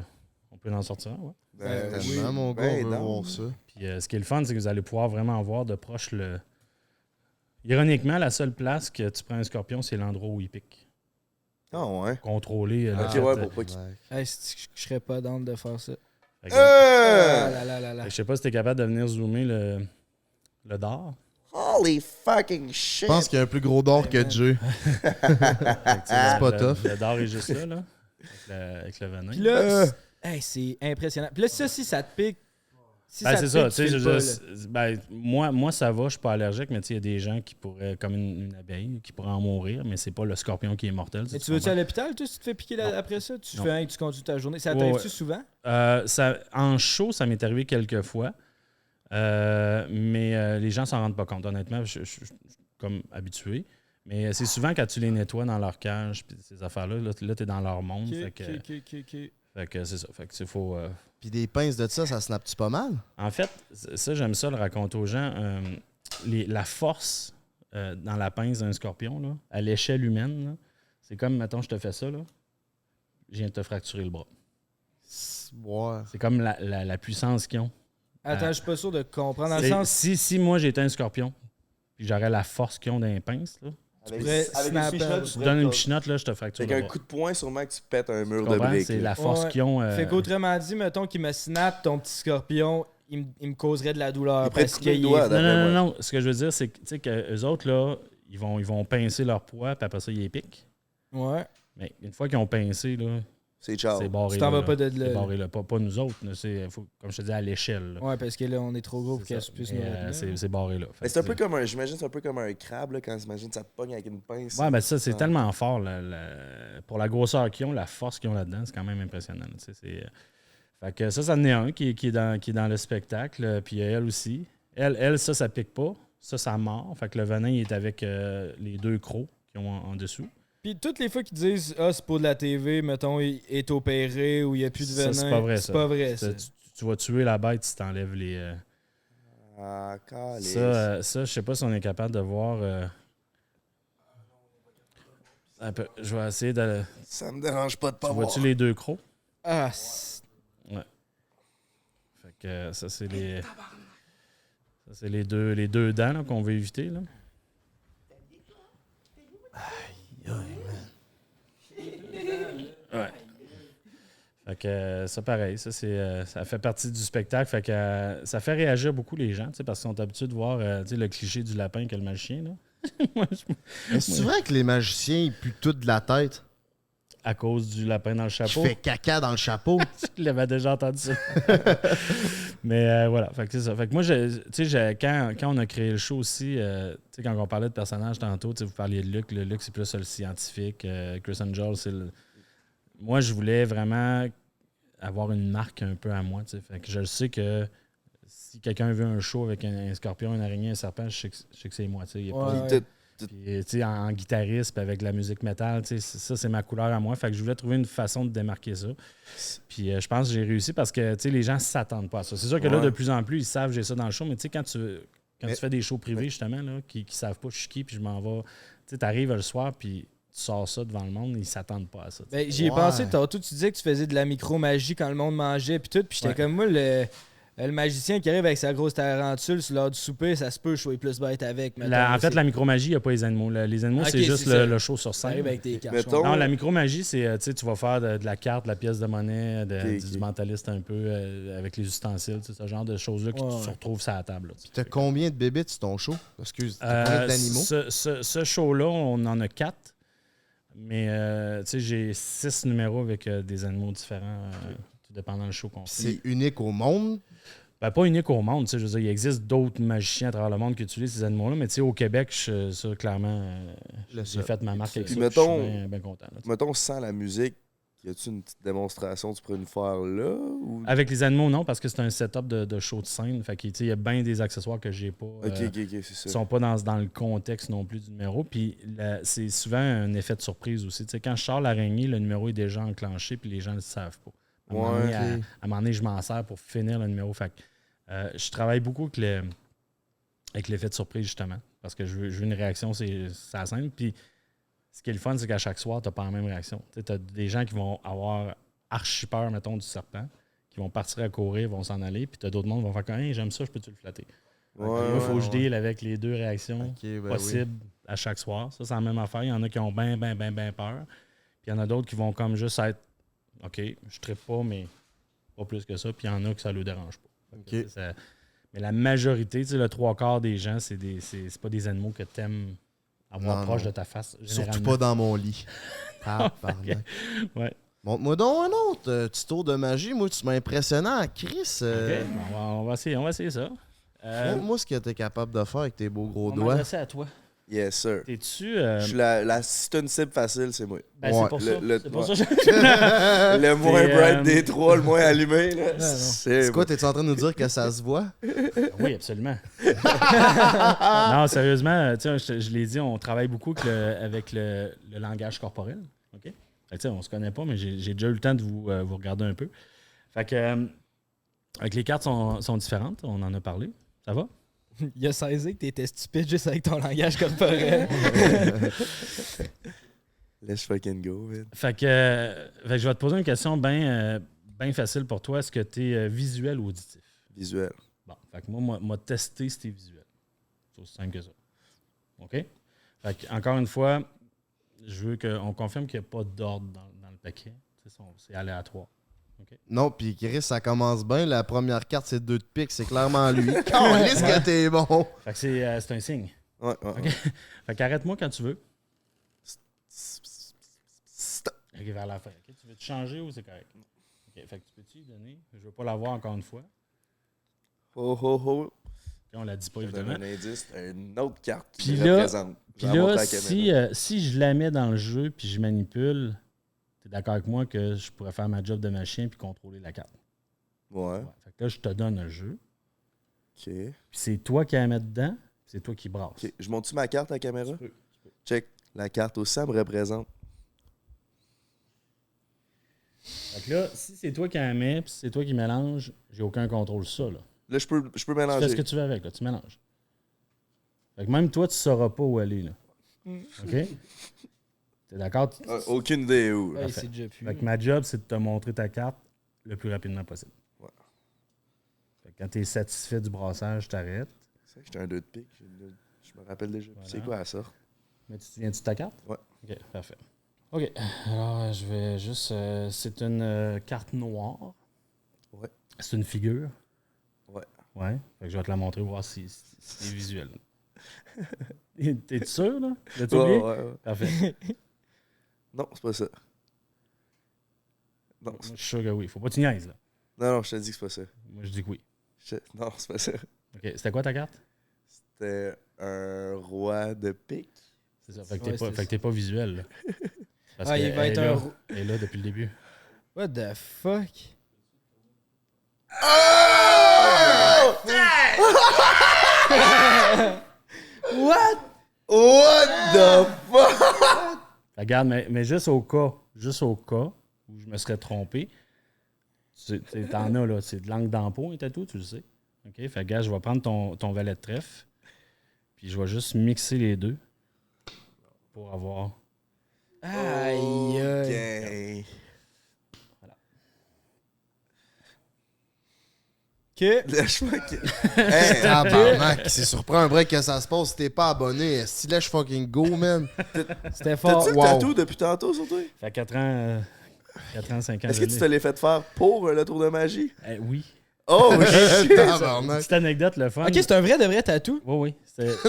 on peut en sortir un, ouais. Ben, Tellement, mon gars, ben on veut non. voir ça. Puis ce qui est le fun, c'est que vous allez pouvoir vraiment voir de proche le... Ironiquement, la seule place que tu prends un scorpion, c'est l'endroit où il pique. Ah ouais. Contrôler le Ok, fait, ouais, pour pas qu'il... Ouais. Hey, je serais pas down de faire ça. fait que- Ah là là là là. Je sais pas si t'es capable de venir zoomer le dard. Holy fucking shit! Je pense qu'il y a un plus gros d'or que Jay. C'est pas tough. Le dard est juste là, avec le venin. Puis là, hey, c'est impressionnant. Puis là, ça, si ça te pique, si Ben, ça te c'est pique, ça, tu tu files sais, pas, là. moi, ça va, je suis pas allergique, mais tu sais, il y a des gens qui pourraient, comme une abeille, qui pourraient en mourir, mais c'est pas le scorpion qui est mortel. Mais tu veux-tu à l'hôpital, toi, si tu te fais piquer Non. après ça? Tu Non. fais un que tu conduis ta journée. Ça Ouais, t'arrive-tu ouais. souvent? En show, ça m'est arrivé quelques fois, mais les gens s'en rendent pas compte, honnêtement, je suis comme habitué. Mais c'est souvent quand tu les nettoies dans leur cage, puis ces affaires-là, là tu es dans leur monde. Fait que c'est ça. Fait que c'est faut. Puis des pinces de ça snappe-tu pas mal? En fait, ça, j'aime ça le raconter aux gens. La force dans la pince d'un scorpion, là, à l'échelle humaine, là, c'est comme, mettons, je te fais ça, là, je viens de te fracturer le bras. Ouais. C'est comme la puissance qu'ils ont. Attends, je suis pas sûr de comprendre. Dans le C'est- sens, si moi, j'étais un scorpion, puis j'aurais la force qu'ils ont dans les pinces, là, Avec, pourrais avec snapper. une fiche-note, tu donnes une pichinotte, là, je te fracture Avec le un bras. coup de poing, sûrement que tu pètes un mur Tu de comprends? briques. C'est là. la force Ouais. qu'ils ont. fait qu'autrement dit, mettons qu'il me snap ton petit scorpion, il me causerait de la douleur. Il pourrait te Parce couper le qu'il doigt, est... d'après Non. moi. Ce que je veux dire, c'est que, tu sais, qu'eux autres, là, ils vont pincer leur poids, puis après ça, ils les piquent. Ouais. Mais une fois qu'ils ont pincé, là, C'est ciao. c'est barré. Tu t'en là, vas pas de là. là. C'est barré là. Pas nous autres. Là. Faut, comme je te dis, à l'échelle. là. Ouais, parce que là, on est trop gros pour C'est qu'elle ça. puisse Mais, nous retenir. c'est barré là. Fait Mais que c'est un peu comme un... J'imagine c'est un peu comme un crabe, là, quand t'imagines ça te pogne avec une pince. Ouais, ben ça, c'est Ouais. tellement fort. Pour la grosseur qu'ils ont, la force qu'ils ont là-dedans, c'est quand même impressionnant. Tu sais, fait que ça en est un qui est dans le spectacle. Puis elle aussi. Elle, ça pique pas. Ça mord. Fait que le venin, il est avec les deux crocs qui ont en dessous. Puis toutes les fois qu'ils disent « Ah, c'est pour de la TV, mettons, il est opéré ou il n'y a plus de Ça, venin. » c'est pas vrai, ça. C'est pas vrai, ça. Tu vas tuer la bête si t'enlèves les... Ah, calisse. Ça, je sais pas si on est capable de voir... un peu. Je vais essayer de... Ça me dérange pas de pas Tu voir. vois-tu les deux crocs? Ah, Fait que ça, c'est les... Ça, c'est les deux dents là, qu'on veut éviter, là. Ouais. Fait que ça, pareil, ça fait partie du spectacle. Fait que ça fait réagir beaucoup les gens, tu sais, parce qu'ils sont habitués de voir tu sais, le cliché du lapin que le magicien, là. Moi, Mais c'est vrai que les magiciens, ils puent tout de la tête? à cause du lapin dans le Je chapeau. fais caca dans le chapeau. Je l'avais déjà entendu ça. Mais voilà, fait que c'est ça. Fait que moi, quand on a créé le show aussi, tu sais, quand on parlait de personnages tantôt, tu sais, vous parliez de Luc. Le Luc, c'est plus le scientifique. Chris Angel, c'est le... Moi, je voulais vraiment avoir une marque un peu à moi. Tu sais. Fait que je sais que si quelqu'un veut un show avec un scorpion, une araignée, un serpent, je sais que c'est moi. Tu sais. Il y a pas- Ouais. Puis Puis, tu sais, en guitariste, puis avec la musique métal, tu sais, ça, c'est ma couleur à moi. Fait que je voulais trouver une façon de démarquer ça. Puis je pense que j'ai réussi parce que, tu sais, les gens ne s'attendent pas à ça. C'est sûr que là, de plus en plus, ils savent que j'ai ça dans le show, mais tu sais, quand tu fais des shows privés, justement, là, qui ne savent pas je suis qui, puis je m'en vais, tu sais, t'arrives le soir, puis tu sors ça devant le monde, ils s'attendent pas à ça. Ben, j'y ai pensé tantôt, tu disais que tu faisais de la micro-magie quand le monde mangeait, puis tout, puis j'étais comme moi, le magicien qui arrive avec sa grosse tarentule sur l'heure du souper, ça se peut, je sois plus bête avec. Mettons, En fait, la micromagie, il n'y a pas les animaux. Les animaux, c'est juste le show sur scène. Arrive avec tes cartes. Mettons, Non, la micromagie, c'est, tu vas faire de la carte, de la pièce de monnaie, du mentaliste un peu, avec les ustensiles, ce genre de choses-là que tu retrouves sur la table. Là, Puis t'as combien de bébites sur ton show? Excuse, t'as combien d'animaux? Ce show-là, on en a 4. Mais, tu sais, j'ai 6 numéros avec des animaux différents, tout dépendant du show qu'on fait. C'est unique au monde? Ben, pas unique au monde, tu sais, je veux dire, il existe d'autres magiciens à travers le monde qui utilisent ces animaux-là, mais tu sais, au Québec, ça, clairement, j'ai fait ma marque avec ça. Mettons, je suis bien content. Là, mettons, sans la musique, y a-tu une petite démonstration que tu pourrais nous faire là? Ou... Avec les animaux, non, parce que c'est un setup de show de scène. Fait que, tu sais, il y a bien des accessoires que j'ai pas. Ok, c'est ça. Qui sont pas dans le contexte non plus du numéro. Puis c'est souvent un effet de surprise aussi. Tu sais, quand je sors l'araignée, le numéro est déjà enclenché, puis les gens ne le savent pas. À un moment donné, je m'en sers pour finir le numéro. Fait que, je travaille beaucoup avec l'effet de surprise, justement, parce que je veux une réaction, c'est la scène. Puis ce qui est le fun, c'est qu'à chaque soir, tu n'as pas la même réaction. Tu as des gens qui vont avoir archi peur, mettons, du serpent, qui vont partir à courir, vont s'en aller, puis tu as d'autres mondes qui vont faire comme hey, j'aime ça, je peux-tu le flatter? Moi, il faut que je deal avec les deux réactions possibles à chaque soir. Ça, c'est la même affaire. Il y en a qui ont bien peur. Puis il y en a d'autres qui vont comme juste être OK, je ne trippe pas, mais pas plus que ça. Puis il y en a que ça ne le dérange pas. Mais la majorité, le 3/4 des gens, c'est pas des animaux que tu aimes avoir proche de ta face. Surtout pas dans mon lit. Okay. Ouais. Montre-moi donc un autre petit tour de magie. Moi, tu m'as impressionnant, Chris. OK, on va essayer ça. Montre-moi ce que tu es capable de faire avec tes beaux gros on doigts. va à toi. Yes, sir. T'es-tu... Je suis si t'as une cible facile, c'est moi. Ben, c'est pour ça. C'est pour ça que le moins bright des trois, le moins allumé. Là. C'est quoi, t'es-tu en train de nous dire que ça se voit? Oui, absolument. Non, sérieusement, je l'ai dit, on travaille beaucoup avec le langage corporel. OK? On se connaît pas, mais j'ai déjà eu le temps de vous regarder un peu. Fait que, avec les cartes sont différentes, on en a parlé. Ça va? Il a saisi que t'étais stupide juste avec ton langage corporel. Let's fucking go, man. Fait que je vais te poser une question bien facile pour toi. Est-ce que tu es visuel ou auditif? Visuel. Bon, fait que moi testé si t'es visuel. C'est aussi simple que ça. OK? Fait que, encore une fois, je veux qu'on confirme qu'il n'y a pas d'ordre dans le paquet. C'est aléatoire. Okay. Non, puis Chris, ça commence bien. La première carte, c'est 2 de pique. C'est clairement lui. Calisse que t'es bon! Fait que c'est un signe. Ouais. Okay? Fait qu'arrête-moi quand tu veux. OK, vers la fin. Okay? Tu veux te changer ou c'est correct? OK, fait que tu peux-tu y donner? Je veux pas l'avoir encore une fois. Okay, on la dit pas, je évidemment. donne un indice, une autre carte qui me représente. Puis là, si je la mets dans le jeu puis je manipule, t'es d'accord avec moi que je pourrais faire ma job de machin puis contrôler la carte? Ouais. Fait que là, je te donne un jeu. OK. Puis c'est toi qui la mets dedans, c'est toi qui brasse. OK. Je monte-tu ma carte à la caméra? Tu peux. Check. La carte aussi, ça me représente. Fait que là, si c'est toi qui la mets puis c'est toi qui mélange, j'ai aucun contrôle sur ça, là. Là, je peux Tu mélanger. fais ce que tu veux avec, là. Tu mélanges. Fait que même toi, tu sauras pas où aller, là. OK? T'es d'accord? Aucune idée où. Ouais, c'est déjà plus. Fait que ma job, c'est de te montrer ta carte le plus rapidement possible. Ouais. Fait que quand t'es satisfait du brassage, t'arrêtes. C'est vrai que j'étais un 2 de pique. Je me rappelle déjà. Voilà. C'est quoi la sorte? Mais tu te souviens-tu de ta carte? Ouais. OK, parfait. OK. Alors, je vais juste... c'est une carte noire. Ouais. C'est une figure. Ouais. Ouais. Fait que je vais te la montrer, voir si c'est visuel. T'es sûr, là? L'as-tu oublié? Ouais. Parfait. Non, c'est pas ça. Non, Moi, je suis sûr que oui. Faut pas que tu niaises, là. non, je te dis que c'est pas ça. Moi, je dis que oui. Non, c'est pas ça. OK. C'était quoi ta carte? C'était un roi de pique. C'est ça. Fait que t'es pas visuel, là. Parce il va être un... Elle est là depuis le début. What the fuck? Oh! What? What the fuck? Regarde, mais juste au cas où je me serais trompé, t'en as là, c'est de l'angle d'empeau, un tatou, tu le sais. OK? Fait que, gars, je vais prendre ton valet de trèfle, puis je vais juste mixer les deux pour avoir. Aïe, Ok. Que. Lèche-moi. Hey, Tabarnak, c'est surprenant un break que ça se passe si t'es pas abonné. Si lèche fucking go, man. C'était fort. t'as-tu le tatou depuis tantôt sur toi? Fait 4 ans, 5 ans. Est-ce que tu te l'es fait faire pour le tour de magie? Oui. Oh, shit! Tabarnak. Petite anecdote, le fun. Ok, c'est un vrai de vrai tatou. Oui.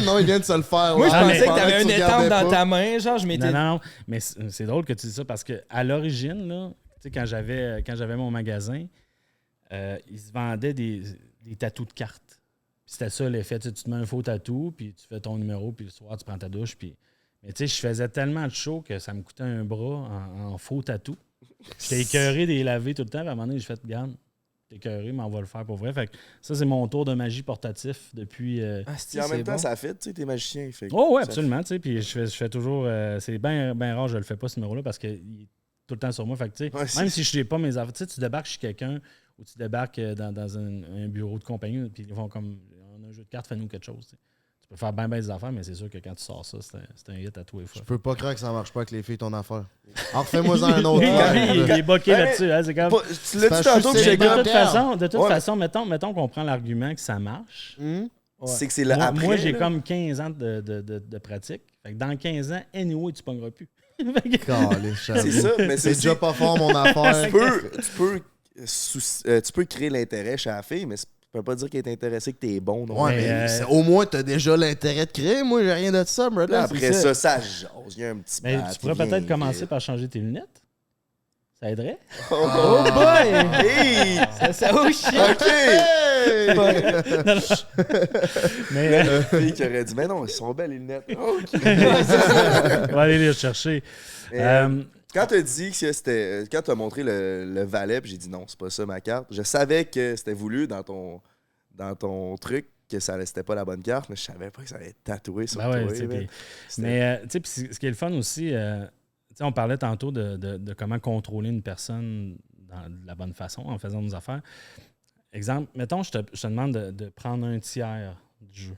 Non, il vient de se le faire. Moi, je ouais. pensais que Pendant t'avais tu une regardais étampe dans pas. ta main. Genre, je m'étais. Non. Mais c'est drôle que tu dis ça parce que à l'origine, là, tu sais, quand j'avais mon magasin, ils se vendaient des tatous de cartes. Puis c'était ça l'effet. Tu te mets un faux tatou, puis tu fais ton numéro, puis le soir, tu prends ta douche. Puis... Mais tu sais, je faisais tellement de show que ça me coûtait un bras en faux tatou. J'étais écœuré de les laver tout le temps. Puis à un moment donné, j'ai fait, garde, t'es écœuré, mais on va le faire pour vrai. Fait que ça, c'est mon tour de magie portatif depuis. Puis en même temps, ça fait, tu sais, t'es magicien. Fait que Oh, ouais, ça absolument. Tu sais, puis je fais toujours. C'est bien rare, je le fais pas ce numéro-là parce qu'il est tout le temps sur moi. Fait que, tu sais, Ouais, même si je n'ai pas mes affaires, tu sais, tu débarques chez quelqu'un ou tu débarques dans un bureau de compagnie, puis ils vont comme. On a un jeu de cartes, fais-nous quelque chose. Tu sais. Tu peux faire bien des affaires, mais c'est sûr que quand tu sors ça, c'est un hit à tous les fois. Je peux pas croire que ça marche pas avec les filles, ton affaire. Alors, fais-moi un autre. Lui, Ouais. il est boqué là-dessus. Hein, c'est comme. Tu l'as dit tantôt que c'est j'ai De comme- toute façon, Ouais, façon mettons qu'on prend l'argument que ça marche. C'est que c'est le Moi, après. moi, j'ai là. comme 15 ans de pratique. Fait que dans 15 ans, anyway, tu pogneras plus. Fait que- Calé, C'est ça, mais C'est déjà pas fort, mon affaire. tu peux créer l'intérêt chez la fille, mais ça peut pas dire qu'elle est intéressée que t'es bon. Non? Ouais, Mais, mais au moins, t'as déjà l'intérêt de créer. Moi, j'ai rien de ça, brother. Là, après ça, ça jase. Il y a un petit Mais bat, tu pourrais viens, peut-être commencer viens. par changer tes lunettes. Ça aiderait. Oh boy! Hey! Ça oh shit! OK! Mais La fille qui aurait dit, mais non, ils sont belles les lunettes. OK. on va aller les chercher. Quand t'as dit que c'était. Quand t'as montré le valet, puis j'ai dit non, c'est pas ça ma carte. Je savais que c'était voulu dans ton truc, que c'était pas la bonne carte, mais je savais pas que ça allait être tatoué sur Ben ouais, toi. tu sais, man. puis- C'était- mais tu sais, puis ce qui est le fun aussi, tu sais, on parlait tantôt de comment contrôler une personne de la bonne façon en faisant nos affaires. Exemple, mettons, je te demande de prendre un tiers du jeu.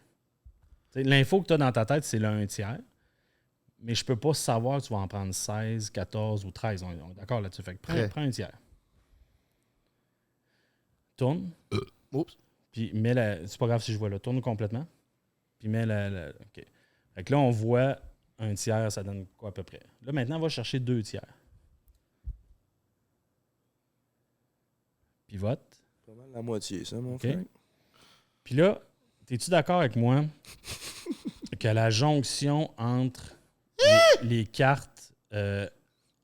Tu sais, l'info que tu as dans ta tête, c'est le 1 tiers. Mais je peux pas savoir que tu vas en prendre 16, 14 ou 13. On est d'accord là-dessus. Fait que prends un tiers. Tourne. Oups. Puis mets la. C'est pas grave si je vois là. Tourne complètement. Puis mets la. OK. Fait que là, on voit un tiers, ça donne quoi à peu près? Là, maintenant, on va chercher 2 tiers. Pivote. Pas mal la moitié, ça, mon OK. frère. Puis là, es-tu d'accord avec moi que la jonction entre les cartes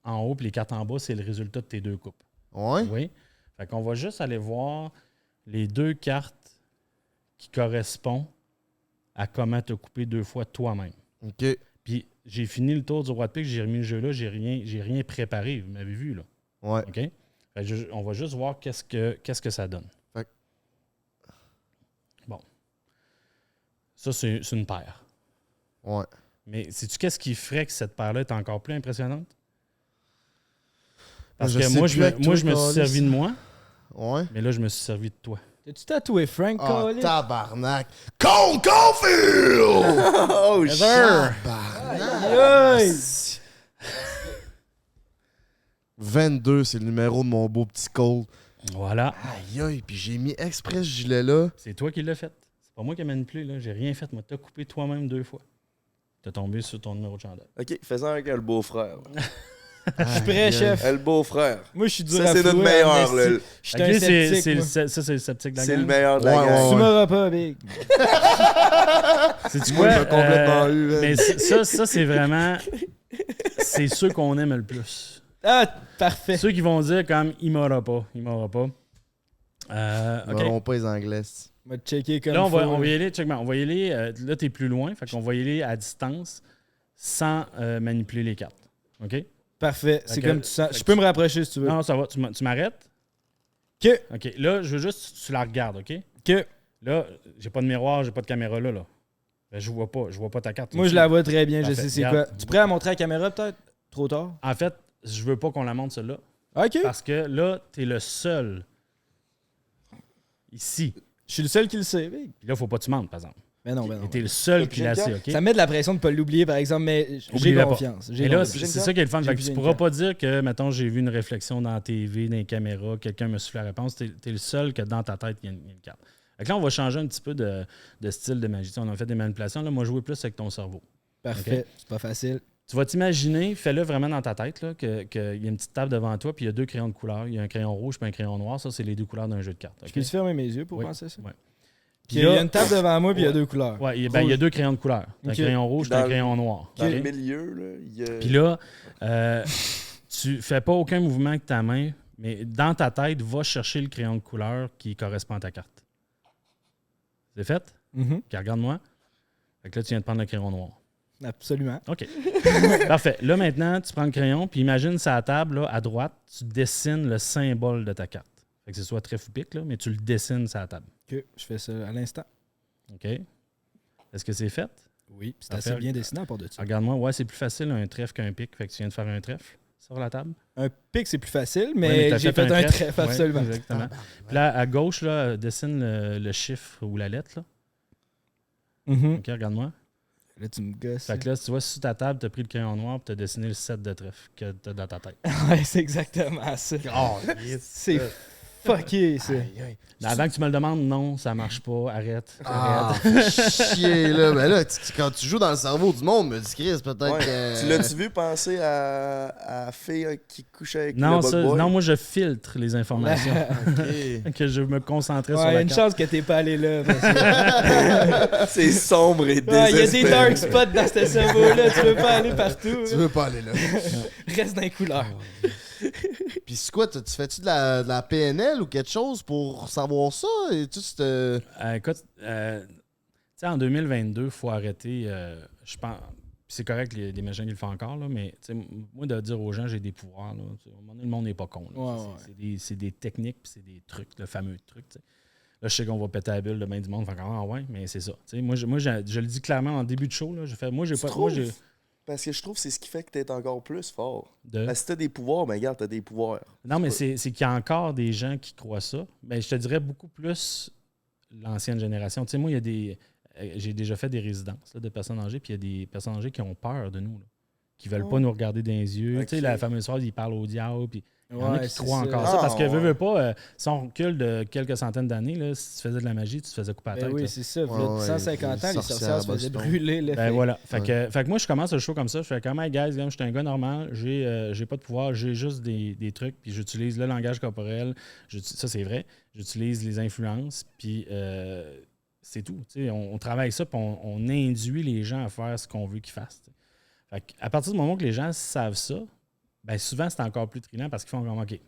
en haut et les cartes en bas, c'est le résultat de tes deux coupes? Ouais. Oui. Fait qu'on va juste aller voir les 2 cartes qui correspondent à comment te couper 2 fois toi-même. OK. Puis j'ai fini le tour du roi de pique, j'ai remis le jeu là, j'ai rien préparé, vous m'avez vu là. Ouais. OK? Fait que on va juste voir qu'est-ce que ça donne. Fait que- Bon. Ça, c'est une paire. Ouais. Mais sais-tu qu'est-ce qui ferait que cette paire-là est encore plus impressionnante? Parce Je que sais moi, plus je me avec toi, suis Carlis. servi de moi, Ouais. mais là, je me suis servi de toi. T'as-tu tatoué Frank Ah, Collins? tabarnak. Cole Caulfield! Oh, Yes, shit! sir! Tabarnak. 22, c'est le numéro de mon beau petit Cole. Voilà. Aïe, aïe, puis j'ai mis exprès ce gilet-là. C'est toi qui l'as fait. C'est pas moi qui ai manipulé, là. J'ai rien fait. Moi, t'as coupé toi-même 2 fois. T'as tombé sur ton numéro de chandail. OK, faisons avec le beau-frère. Je suis prêt, chef. Le beau-frère. Moi, je suis dur Ça, à c'est notre flouer, meilleur. en esti. là. Je suis Ok, un c'est sceptique, le, moi. ça, c'est le sceptique de la C'est le gang. meilleur de la Ouais, gang. Tu m'auras pas, big. C'est-tu Moi, quoi? je l'ai complètement eu, man. Mais ça, c'est vraiment... C'est ceux qu'on aime le plus. Ah, parfait. Ceux qui vont dire comme « il m'aura pas ». Il m'aura pas. Ils OK. n'auront pas les Anglais. On va te checker comme Là, on va faut, y aller. Check-moi. On va y aller. Là, t'es plus loin. Fait qu'on va y aller à distance sans manipuler les cartes. OK? Parfait. C'est Fait que- comme tu sens. fait Je que peux me rapprocher si tu veux. Non, ça va. Tu m'arrêtes? Que. OK. Là, je veux juste que tu la regardes, OK? Que. Là, j'ai pas de miroir, j'ai pas de caméra là. Ben, je vois pas ta carte. Moi, je la vois très bien, je Parfait. sais c'est Regarde. quoi. Tu prêt à montrer à la caméra, peut-être? Trop tard? En fait, je veux pas qu'on la montre, celle-là. OK. Parce que là, t'es le seul ici. Je suis le seul qui le sait. Oui. Puis là, faut pas que tu mentes, par exemple. Mais non. Et t'es le seul qui l'a J'ai su, une OK? Ça met de la pression de ne pas l'oublier, par exemple, mais j'ai Oublie-la pas. confiance. J'ai Et là, confiance. c'est ça qui est le fun. J'ai Fait que plus tu une pourras carte. pas dire que, mettons, j'ai vu une réflexion dans la TV, dans les caméras, quelqu'un me souffle la réponse. T'es le seul que dans ta tête, il y a une carte. Fait que là, on va changer un petit peu de style de magie. On a fait des manipulations. Là, moi, je jouais plus avec ton cerveau. Parfait. OK. C'est pas facile. Tu vas t'imaginer, fais-le vraiment dans ta tête, qu'il y a une petite table devant toi, puis il y a 2 crayons de couleur. Il y a un crayon rouge et un crayon noir. Ça, c'est les 2 couleurs d'un jeu de cartes. Je OK? peux fermer mes yeux pour Oui. penser ça? Ouais. Puis il y a une table devant moi, puis il y a 2 couleurs. Ouais, il y a 2 crayons de couleur. Un OK. crayon rouge et Dans un le- crayon noir. Dans OK? le milieu, là, il y a... Puis là, tu fais pas aucun mouvement avec ta main, mais dans ta tête, va chercher le crayon de couleur qui correspond à ta carte. C'est fait? Mhm. OK, regarde-moi. Fait que là, tu viens de prendre le crayon noir. Absolument. OK. Parfait. Là, maintenant, tu prends le crayon, puis imagine sur la table, là, à droite, tu dessines le symbole de ta carte. Fait que ce soit trèfle ou pique, là, mais tu le dessines sur la table. OK. Je fais ça à l'instant. OK? Est-ce que c'est fait? Oui. C'est Parfait. assez bien dessiné à part de ça. Regarde-moi. Ouais, c'est plus facile un trèfle qu'un pique. Fait que tu viens de faire un trèfle sur la table. Un pic, c'est plus facile, Ouais, mais t'as j'ai fait un trèfle, Ouais, absolument. exactement. Puis là, à gauche, là, dessine le chiffre ou la lettre. Là. Mhm. OK, regarde-moi. Là, tu me gosses. Fait que là, tu vois, sur ta table, tu as pris le crayon noir et tu as dessiné le 7 de trèfle que tu as dans ta tête. Ouais, c'est exactement ça. C'est fucké, ça. Mais avant que tu me le demandes, non, ça marche pas, arrête. Ah, fais chier, là. Ben là, quand tu joues dans le cerveau du monde, me dis Chris, peut-être Ouais. que... Tu l'as-tu vu penser à la fille qui couchait avec Non, le bug ça, boy? non, moi, je filtre les informations. Ok. que je me concentrais Ouais, sur il y a la une carte. chance que t'es pas allé là. parce que- C'est sombre et Ouais, il y a désespéré. des dark spots dans ce cerveau-là. Tu veux pas aller partout. Tu veux pas aller là. Reste dans les couleurs. Puis c'est quoi, tu fais-tu de la PNL ou quelque chose pour savoir ça? Et tu te... Écoute, tu sais, en 2022, il faut arrêter, je pense, puis c'est correct, les machins qui le font encore, là, mais tu sais, moi, de dire aux gens j'ai des pouvoirs, là, tu sais, à un moment donné, le monde n'est pas con. Là, Ouais, Tu sais, c'est des techniques, puis c'est des trucs, le fameux truc. Tu sais. Là, je sais qu'on va péter la bulle de main du monde, fait que, ah ouais, mais c'est ça. Tu sais, moi, je le dis clairement en début de show, là, moi, j'ai Tu pas. trouves? Moi, j'ai. Parce que je trouve que c'est ce qui fait que t'es encore plus fort. de- Parce que si t'as des pouvoirs, ben regarde, t'as des pouvoirs. Non, mais c'est qu'il y a encore des gens qui croient ça. Ben, je te dirais beaucoup plus l'ancienne génération. Tu sais, moi, il y a des. J'ai déjà fait des résidences là, de personnes âgées, puis il y a des personnes âgées qui ont peur de nous, là, qui veulent pas nous regarder dans les yeux. Ok. Tu sais, la fameuse phrase, ils parlent au diable, puis il y en a qui c'est croient ça. encore Ah, ça. Parce que, ouais. veux pas, si on recule de quelques centaines d'années, là, si tu faisais de la magie, tu te faisais couper la Ben tête. oui, là. c'est ça. Ouais, ouais, 150 ans, les les sorcières sorcières se à faisaient Boston. brûler. Là, Ben voilà. Fait Ouais. que moi, je commence le show comme ça. Je fais comme, hey guys, je suis un gars normal, j'ai pas de pouvoir, j'ai juste des trucs, puis j'utilise le langage corporel. Ça, c'est vrai. J'utilise les influences, puis c'est tout. Tu sais, on travaille ça, puis on induit les gens à faire ce qu'on veut qu'ils fassent. Tu sais. Fait que à partir du moment que les gens savent ça, ben souvent, c'est encore plus trillant parce qu'ils font comme, OK.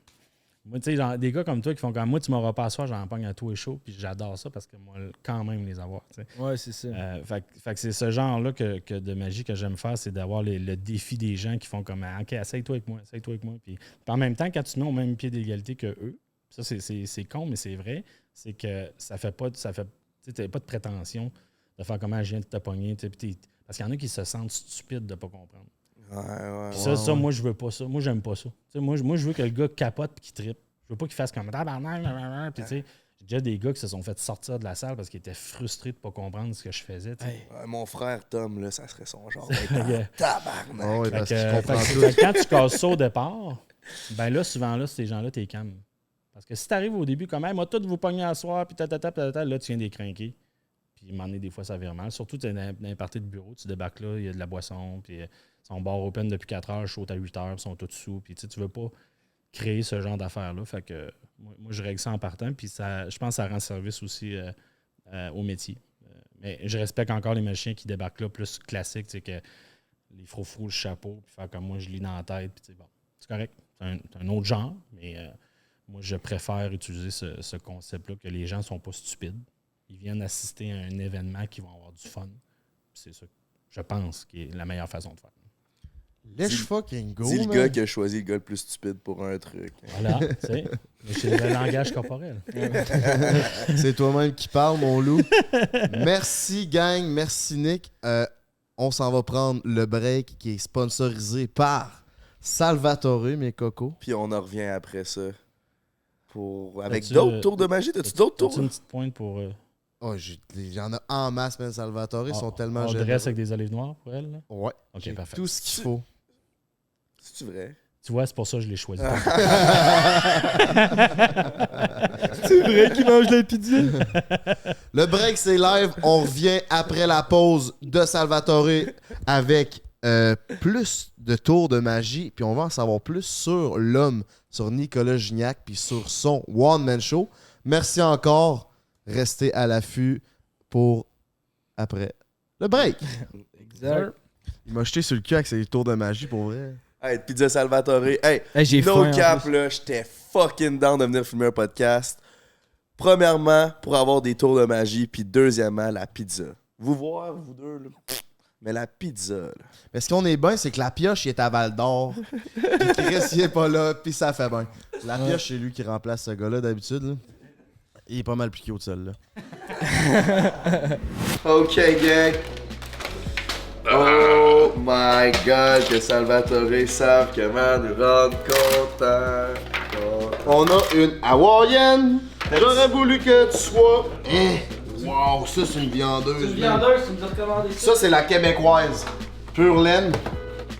Moi, tu sais, genre, des gars comme toi qui font comme moi, tu m'auras pas à soir, j'en pogne à tout et chaud, puis j'adore ça parce que moi, quand même, les avoir. Tu sais. Ouais, c'est ça. Fait que c'est ce genre-là que de magie que j'aime faire, c'est d'avoir le défi des gens qui font comme OK, essaye-toi avec moi. Puis en même temps, quand tu te mets au même pied d'égalité que eux, ça c'est con, mais c'est vrai, c'est que ça fait pas tu n'as pas de prétention de faire comment je viens de te pogner. Parce qu'il y en a qui se sentent stupides de ne pas comprendre. Ouais. Puis ça, moi, je veux pas ça. Moi, j'aime pas ça. Tu sais, moi, je veux que le gars capote et qu'il trippe. Je veux pas qu'il fasse comme tabarnak. Puis tu sais, j'ai déjà des gars qui se sont fait sortir de la salle parce qu'ils étaient frustrés de ne pas comprendre ce que je faisais. Tu sais. Hey. Ouais, mon frère Tom, là, ça serait son genre. Fait que- Tabarnak. Ah ouais, parce Fait qu'il que- comprend fait tout. que quand tu casses ça au départ, ben là, souvent, là, ces gens-là, t'es calme. Parce que si t'arrives au début, comme, hey, moi, tout vous pogner à soir, puis là, tu viens d'écrinquer. Puis, à un moment donné, des fois, ça vire mal. Surtout, tu es dans un party de bureau, tu débarques là, il y a de la boisson, puis ils sont bar open depuis 4 heures, chaud à 8 heures, ils sont tous sous. Puis, tu veux pas créer ce genre d'affaires-là. Fait que, moi, je règle ça en partant, puis ça, je pense que ça rend service aussi au métier. Mais je respecte encore les magiciens qui débarquent là, plus classiques, tu sais, que les froufrous, le chapeau, puis faire comme moi, je lis dans la tête, puis tu sais, bon, c'est correct. C'est un autre genre, mais moi, je préfère utiliser ce concept-là, que les gens ne sont pas stupides. Ils viennent assister à un événement qui va avoir du fun. Puis c'est ça, je pense, qui est la meilleure façon de faire. Let's fucking go, Dis le man. gars qui a choisi le gars le plus stupide pour un truc. Voilà, tu sais. Mais c'est le langage corporel. C'est toi-même qui parle, mon loup. Merci, gang. Merci, Nick. On s'en va prendre le break qui est sponsorisé par Salvatore, mes cocos. Puis on en revient après ça. Avec As-tu, d'autres tours de magie. T'as-tu d'autres tours? As-tu une petite pointe pour. Oh, il y en a en masse, même Salvatore. Ils sont tellement on généreux. dresse avec des olives noires pour elle? Là? Ouais. Ok, J'ai parfait. tout ce qu'il faut. C'est-tu vrai? Tu vois, c'est pour ça que je l'ai choisi. C'est vrai qu'il mange la pizza. Le break, c'est live. On revient après la pause de Salvatore avec plus de tours de magie. Puis on va en savoir plus sur l'homme, sur Nicolas Gignac, puis sur son one-man show. Merci encore. Restez à l'affût pour après le break. Exact. Il m'a jeté sur le cul avec ses tours de magie, pour vrai. Hey, Pizza Salvatore. Hey, J'ai no faim, en cap, plus. là, j'étais fucking down de venir filmer un podcast. Premièrement, pour avoir des tours de magie, puis deuxièmement, la pizza. Vous voir, vous deux, là. Mais la pizza, là. Mais ce qu'on est bien, c'est que la pioche, il est à Val d'Or. Puis Chris, il est pas là, puis ça fait bien. La pioche, c'est lui qui remplace ce gars-là d'habitude. Là. Il est pas mal plus cute, celle-là. OK, gang. Oh my God, que Salvatore savent comment nous rendre contents. On a une hawaïenne. J'aurais voulu que tu sois. Wow, ça, c'est une viandeuse. C'est une viandeuse, tu nous as recommandé ça. Ça, c'est la québécoise. Pure laine.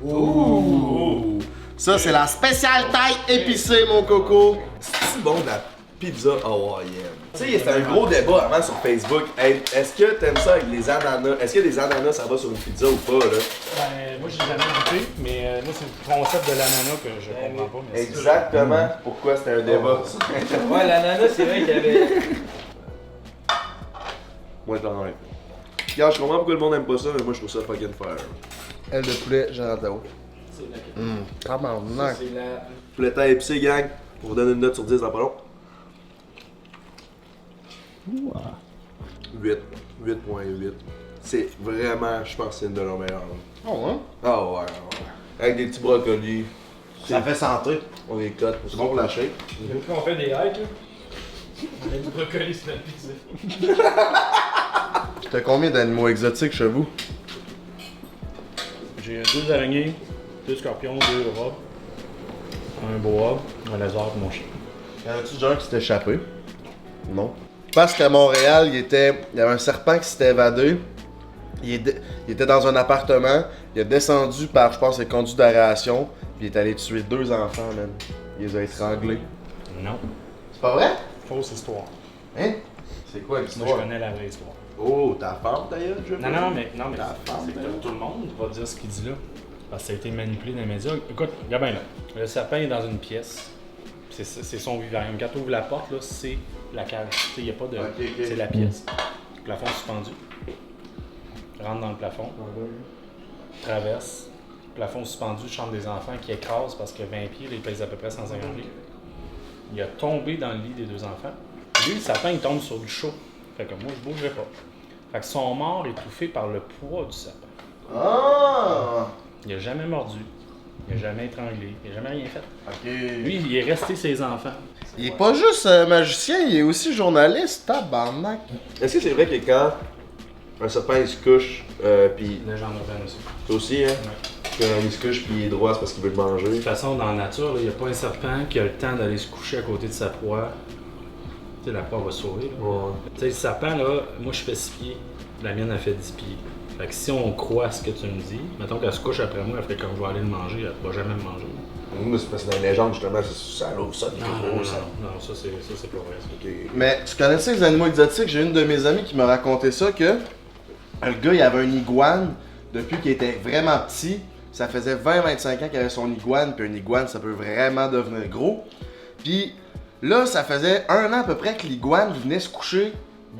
Ouh. Ça, c'est la spéciale taille épicée, mon coco. C'est bon de la pizza hawaïenne. Tu sais, c'était un gros débat avant sur Facebook. Hey, est-ce que t'aimes ça avec les ananas? Est-ce que les ananas, ça va sur une pizza ou pas, là? Ben, moi, j'ai jamais goûté, mais moi, c'est le concept de l'ananas que je comprends pas. Mais Exactement. Pourquoi c'était un débat? Ouais, l'ananas, c'est vrai qu'il y avait. Moi, t'en ai. Regarde, je comprends pourquoi le monde aime pas ça, mais moi, je trouve ça fucking fire. Elle de poulet, Jean-Tao. Tabarnak. C'est la. Poulet taille épicé, gang. On vous donne une note sur 10 dans pas long. 8. 8.8. C'est vraiment, je pense que c'est une de leurs meilleures. Oh, hein? Ah ouais, ouais. Avec des petits brocolis. Ça fait santé. On les cote. C'est bon pour la shape. Depuis qu'on fait des hikes, là. On a du brocoli sur notre pizza. T'as combien d'animaux exotiques chez vous? j'ai 2 araignées, 2 scorpions, 2 robes, un boa, un lézard et mon chien. Y en a-tu déjà un qui s'est échappé? Non. Parce qu'à Montréal, il y avait un serpent qui s'était évadé. Il était dans un appartement. Il a descendu par, je pense, les conduits d'aération. Puis il est allé tuer 2 enfants, man. Il les a étranglés. Non. C'est pas vrai? Fausse histoire. Hein? C'est quoi Moi, je l'histoire? connais la vraie histoire. Oh, ta femme d'ailleurs, je Non, mais Ta femme, c'est ben pas tout le monde va dire ce qu'il dit là. Parce que ça a été manipulé dans les médias. Écoute, regarde bien là. Le sapin est dans une pièce. C'est son vivarium. Quand tu ouvres la porte, là, c'est la cage. Il n'y a pas de. Ok. C'est la pièce. Plafond suspendu. Rentre dans le plafond. Traverse. Plafond suspendu, chambre des enfants qui écrase parce que 20 pieds, là, il pèse à peu près 150 livres. Il a tombé dans le lit des 2 enfants. Lui, le sapin, il tombe sur du chaud. Fait que moi, je bougerai pas. Fait que son mort étouffé par le poids du sapin. Ah! Il a jamais mordu. Il a jamais étranglé. Il a jamais rien fait. Ok. Lui, il est resté ses enfants. Il est pas juste magicien, il est aussi journaliste, tabarnak. Est-ce que c'est vrai que quand un serpent il se couche, pis Légende urbaine aussi. toi aussi, hein? Quand il se couche pis il est droit, c'est parce qu'il veut le De manger. toute façon, dans la nature, il n'y a pas un serpent qui a le temps d'aller se coucher à côté de sa proie. Tu sais, la proie va sauver. Là. Ouais. Tu sais, le sapin, là, moi je fais 6 pieds. La mienne, elle fait 10 pieds. Fait que si on croit à ce que tu me dis, mettons qu'elle se couche après moi, elle fait comme je vais aller le manger, elle ne va jamais me manger. Moi, c'est parce que dans les légendes, justement, ça l'ouvre ça, des gros, ça. Non, ça c'est pas vrai. Ça. Ok. Mais tu connaissais les animaux exotiques? J'ai une de mes amies qui m'a raconté ça, que le gars, il avait un iguane depuis qu'il était vraiment petit. Ça faisait 20-25 ans qu'il avait son iguane, puis un iguane, ça peut vraiment devenir gros. Puis là, ça faisait 1 an à peu près que l'iguane venait se coucher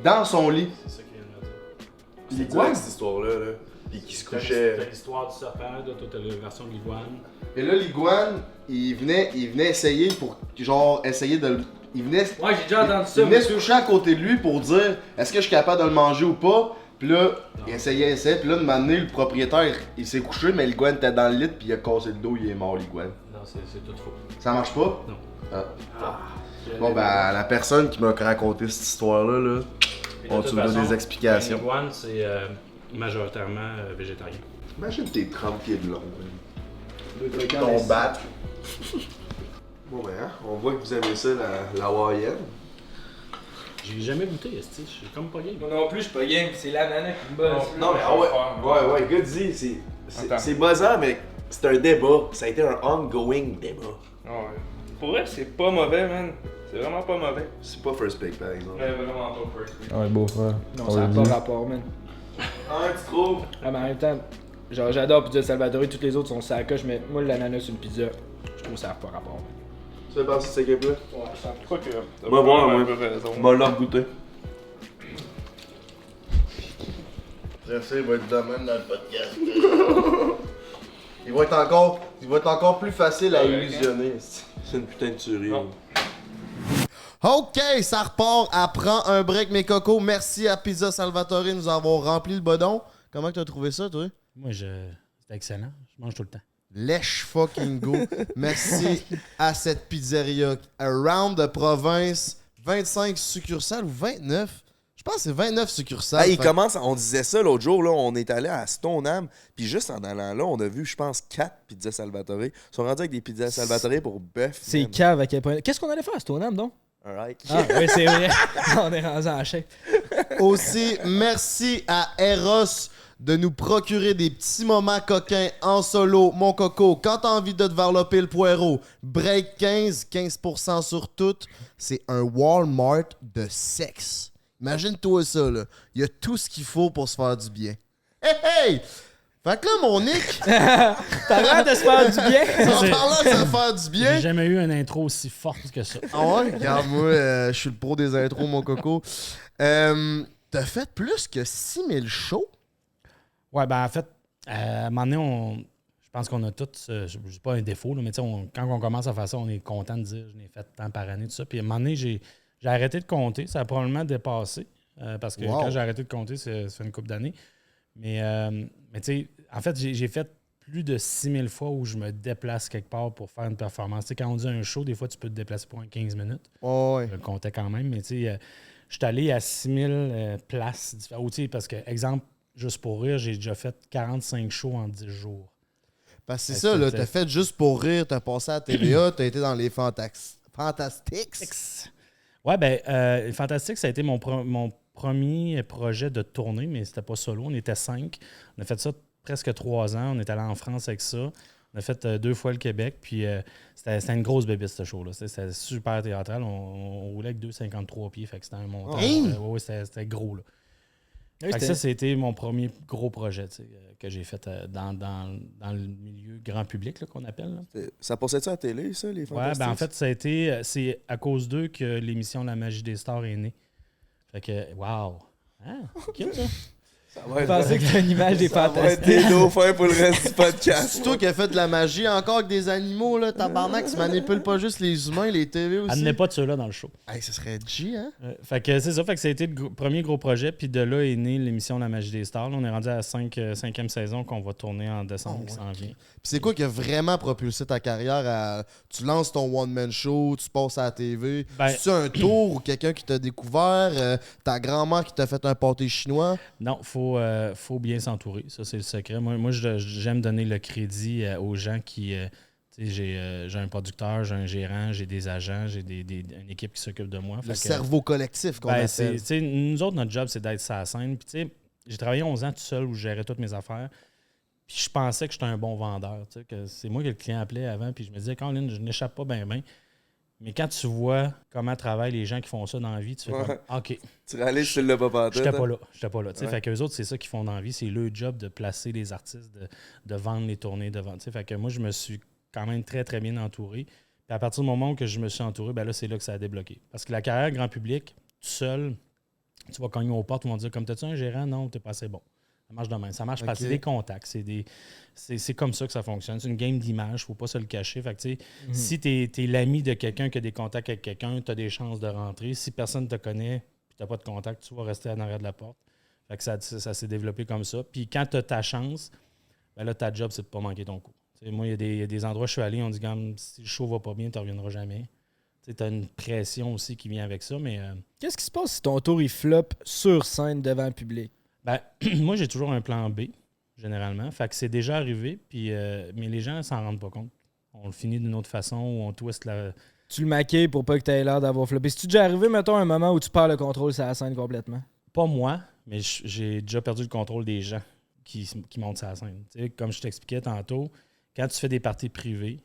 dans son lit. C'est ça qu'il vient de me dire. C'est quoi cette histoire-là, là? Pis qui se couchait. T'as l'histoire du serpent, là, toi t'as la version de l'iguane. Et là, l'iguane, il venait essayer pour, genre, essayer de le... Il venait... Ouais, j'ai déjà entendu ça. Il venait se coucher à côté de lui pour dire est-ce que je suis capable de le manger ou pas. Puis là, il essayait. Puis là, de m'amener, le propriétaire, il s'est couché, mais l'iguane était dans le lit, puis il a cassé le dos, il est mort, l'iguane. Non, c'est tout faux. Ça marche pas? Non. Ah. Bon, ben, la personne qui m'a raconté cette histoire-là, là, on tu me donne des explications. Un iguane, c'est majoritairement végétarien. Imagine tes 30 pieds de long. Ton bat. Bon, ben, hein, on voit que vous aimez ça, la hawaïenne. J'ai jamais goûté, je suis comme pas game. Moi non plus, je suis pas game, c'est l'ananas qui me bosse. Non, mais ouais, gars dit, c'est buzzant, mais c'est un débat. Ça a été un ongoing débat. Ouais. Pour vrai, c'est pas mauvais, man. C'est vraiment pas mauvais. C'est pas first pick, par exemple. Ouais, vraiment pas first. Ouais, beau frère. Non, ça n'a pas rapport, man. Ah, tu trouves? Ah, mais en même temps, genre, j'adore Pizza Salvatore, toutes les autres sont ça à coche, mais moi, l'ananas sur une pizza, je trouve que ça n'a pas rapport. Tu fais partie de cette équipe-là? Ouais, je sens quoi que. T'as Va voir, vraiment moi. un peu raison. On va leur goûter. Bref, ça, il va être de même dans le podcast. il va être encore plus facile à illusionner. C'est une putain de tuerie. Non. Ok, ça repart. Apprends un break, mes cocos. Merci à Pizza Salvatore de nous avoir rempli le bedon. Comment t'as trouvé ça, toi? Moi, c'était excellent. Je mange tout le temps. Lèche fucking go. Merci à cette pizzeria. Around de province, 25 succursales ou 29? Je pense que c'est 29 succursales. Hey, on disait ça l'autre jour, là, on est allé à Stoneham, puis juste en allant là, on a vu, je pense, 4 pizzas Salvatore. Ils sont rendus avec des pizzas Salvatore pour bœuf. C'est cave à quel point. Qu'est-ce qu'on allait faire à Stoneham, donc? Alright. Ah, oui, c'est vrai. On est rendu en chef. Aussi, merci à Eros de nous procurer des petits moments coquins en solo. Mon coco, quand t'as envie de te varloper le poireau, break 15% sur tout. C'est un Walmart de sexe. Imagine-toi ça, là. Il y a tout ce qu'il faut pour se faire du bien. Hey, hey! Fait que là, mon Nick, T'as l'air de se faire du bien. en parlant de se faire du bien... J'ai jamais eu une intro aussi forte que ça. Ah ouais? Regarde, moi, je suis le pro des intros, mon coco. T'as fait plus que 6000 shows? Ouais, ben en fait, à un moment donné, je pense qu'on a tous, je dis pas un défaut, là, mais quand on commence à faire ça, on est content de dire je n'ai fait tant par année, tout ça. Puis à un moment donné, j'ai arrêté de compter. Ça a probablement dépassé. Parce que quand j'ai arrêté de compter, ça fait une couple d'années. Mais tu sais, en fait, j'ai fait plus de 6000 fois où je me déplace quelque part pour faire une performance. Tu sais, quand on dit un show, des fois, tu peux te déplacer pour un 15 minutes. Oh, ouais. Je le comptais quand même, mais tu sais, je suis allé à 6000 places différentes. Parce que, exemple, juste pour rire, j'ai déjà fait 45 shows en 10 jours. Parce que c'est ça, là, t'as fait juste pour rire, t'as passé à la TVA, t'as été dans les Fantastics. Ouais, ben, Fantastique, ça a été mon premier projet de tournée, mais c'était pas solo. On était 5. On a fait ça presque 3 ans. On est allé en France avec ça. On a fait 2 fois le Québec. Puis c'était une grosse bébête, ce show-là. C'était super théâtral. On roulait avec 2,53 pieds. Fait que c'était un montage. Ouais, c'était gros, là. Oui, Fait que ça, c'était mon premier gros projet que j'ai fait dans le milieu grand public là, qu'on appelle. Là. Ça passait-tu à la télé, ça, les Ouais, Fantastiques? ben en fait, c'est à cause d'eux que l'émission La Magie des Stars est née. Fait que, wow! Ah, cute, ça! Je pensais que c'était une image des Ça va être Fantastiques. des dauphins pour le reste du podcast. C'est toi qui as fait de la magie encore avec des animaux, là. Tabarnak, tu manipules pas juste les humains, les TV aussi. Elle n'est pas de ceux-là dans le show. Hey, ce serait G, hein? Fait que c'est ça, fait que ça a été le premier gros projet, puis de là est née l'émission La Magie des Stars. Là, on est rendu à la 5e saison qu'on va tourner en décembre qui s'en vient. Puis c'est quoi qui a vraiment propulsé ta carrière à... Tu lances ton one-man show, tu passes à la TV. Ben- C'est-tu un tour ou quelqu'un qui t'a découvert? Ta grand-mère qui t'a fait un pâté chinois? Non, faut bien s'entourer. Ça, c'est le secret. Moi j'aime donner le crédit aux gens qui... tu sais, j'ai un producteur, j'ai un gérant, j'ai des agents, j'ai une équipe qui s'occupe de moi. Le Fait que- cerveau collectif qu'on Ben, appelle. tu sais, nous autres, notre job, c'est d'être sur la scène. Puis, tu sais, j'ai travaillé 11 ans tout seul où je gérais toutes mes affaires. Puis, je pensais que j'étais un bon vendeur. Tu sais, que c'est moi que le client appelait avant. Puis, je me disais, Colin, je n'échappe pas bien. Mais quand tu vois comment travaillent les gens qui font ça dans la vie, tu fais comme, OK, Tu réalises que tu l'as pas pantoute. j'étais pas là. Tu sais, Ouais. Fait qu'eux autres, c'est ça qu'ils font dans la vie. C'est leur job de placer les artistes, de vendre les tournées, de vendre. Tu sais, fait que moi, je me suis quand même très, très bien entouré. Puis à partir du moment où je me suis entouré, ben là, c'est là que ça a débloqué. Parce que la carrière grand public, tout seul, tu vas cogner aux portes, ils vont te dire comme t'as-tu un gérant? Non, t'es pas assez bon. Ça marche de même. Ça marche parce que c'est des contacts. C'est comme ça que ça fonctionne. C'est une game d'image, faut pas se le cacher. Fait que, tu sais, si t'es l'ami de quelqu'un qui a des contacts avec quelqu'un, tu as des chances de rentrer. Si personne ne te connaît et tu n'as pas de contact, tu vas rester en arrière de la porte. Fait que ça s'est développé comme ça. Puis quand tu as ta chance, ben là, ta job, c'est de pas manquer ton coup. T'sais, moi, il y a des endroits où je suis allé, on dit comme si le show va pas bien, tu ne reviendras jamais. tu as une pression aussi qui vient avec ça, mais Qu'est-ce qui se passe si ton tour il flop sur scène devant le public? ben, moi, j'ai toujours un plan B, généralement. Fait que c'est déjà arrivé, puis, mais les gens s'en rendent pas compte. On le finit d'une autre façon ou on twist la... Tu le maquilles pour pas que tu aies l'air d'avoir floppé. C'est-tu déjà arrivé, mettons, un moment où tu perds le contrôle sur la scène complètement? Pas moi, mais j'ai déjà perdu le contrôle des gens qui montent sur la scène. Tu sais, comme je t'expliquais tantôt, quand tu fais des parties privées,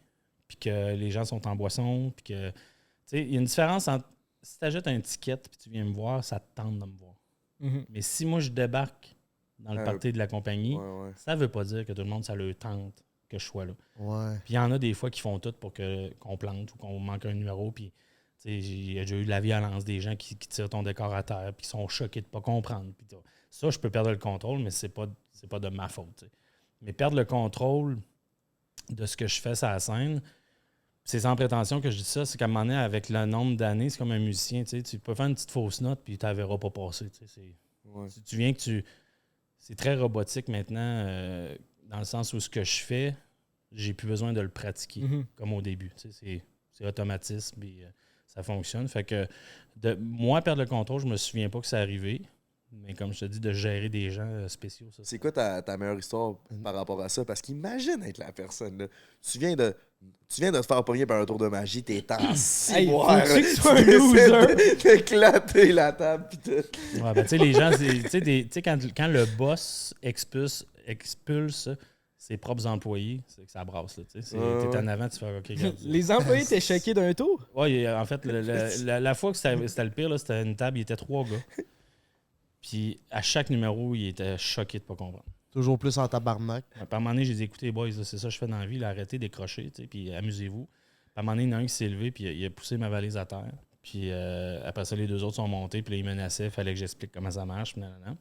puis que les gens sont en boisson, puis que... Tu sais, il y a une différence entre... Si tu achètes un ticket puis tu viens me voir, ça te tente de me voir. Mais si moi, je débarque dans le party de la compagnie, ça veut pas dire que tout le monde, ça le tente que je sois là. Ouais. Puis il y en a des fois qui font tout pour qu'on plante ou qu'on manque un numéro. Puis il y a déjà eu de la violence, des gens qui tirent ton décor à terre puis qui sont choqués de ne pas comprendre. Puis ça, je peux perdre le contrôle, mais c'est pas de ma faute. T'sais. Mais perdre le contrôle de ce que je fais sur la scène, c'est sans prétention que je dis ça, c'est qu'à un moment donné, avec le nombre d'années, c'est comme un musicien. Tu peux faire une petite fausse note puis tu ne la verras pas passer. Tu viens que tu... C'est très robotique maintenant, dans le sens où ce que je fais, j'ai plus besoin de le pratiquer comme au début. C'est automatisme et ça fonctionne. Fait que moi, perdre le contrôle, je me souviens pas que ça arrivé. Mais comme je te dis, de gérer des gens spéciaux. Ça, c'est quoi ta meilleure histoire par rapport à ça? Parce qu'imagine être la personne. Là. Tu viens de te faire pogner par un tour de magie, t'es en ciboire. Faut-tu que tu sois un loser? D'éclater la table pis tout. Ouais, ben, tu sais, les gens, tu sais, quand le boss expulse ses propres employés, c'est que ça brasse. T'es en avant, tu fais OK, regarde. Les employés étaient choqués d'un tour? Oui, en fait, la fois que c'était le pire, là, c'était une table, il y était 3 gars. Puis à chaque numéro, il était choqué de ne pas comprendre. Toujours plus en tabarnak. Par un moment donné, j'ai dit, écoutez, boys, là, c'est ça que je fais dans la vie, là, arrêtez, décrochez, puis amusez-vous. Puis à un moment donné, il y en a un qui s'est levé, puis il a poussé ma valise à terre. Puis après ça, les deux autres sont montés, puis là, ils menaçaient, il fallait que j'explique comment ça marche. Puis nanana.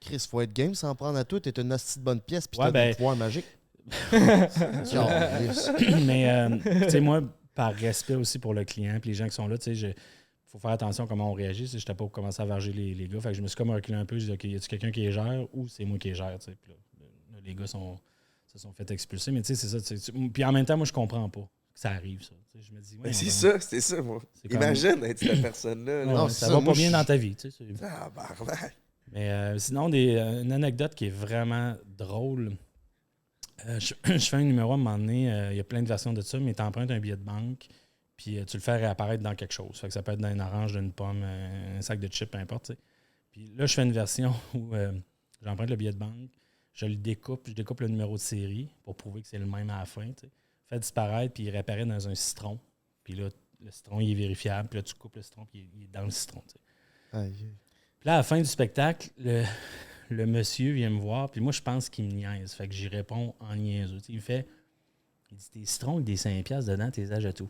Chris, faut être game sans prendre à tout. T'es une hostie de bonne pièce, puis Ouais, t'as ben- des pouvoirs magiques. Mais, tu sais, moi, par respect aussi pour le client, puis les gens qui sont là, tu sais, faut faire attention à comment on réagit. Je n'étais pas pour commencer à varger les gars. Fait que je me suis comme reculé un peu. Je dis, OK, y a-tu quelqu'un qui les gère ou c'est moi qui les gère? Puis là, les gars se sont fait expulser. Mais tu sais, c'est ça. Puis en même temps, moi, je comprends pas que ça arrive, ça. T'sais, je me dis, ouais, c'est ça, moi. Imagine être cette personne-là. Ouais, là. ça va pas bien dans ta vie. Tu sais, Ah, barnac. mais sinon, une anecdote qui est vraiment drôle. Je fais un numéro à un moment donné. Il y a plein de versions de ça, mais tu empruntes un billet de banque. Puis tu le fais réapparaître dans quelque chose. Fait que ça peut être dans une orange, d'une pomme, un sac de chips, peu importe. T'sais. Puis là, je fais une version où j'emprunte le billet de banque, je découpe le numéro de série pour prouver que c'est le même à la fin. T'sais. Fait disparaître, puis il réapparaît dans un citron. Puis là, le citron, il est vérifiable. Puis là, tu coupes le citron, puis il est dans le citron. Aïe. Puis là, à la fin du spectacle, le monsieur vient me voir, puis moi, je pense qu'il me niaise. Fait que j'y réponds en niaiseux. T'sais, il dit, tes citrons avec des 5$ dedans, t'es âges à tout.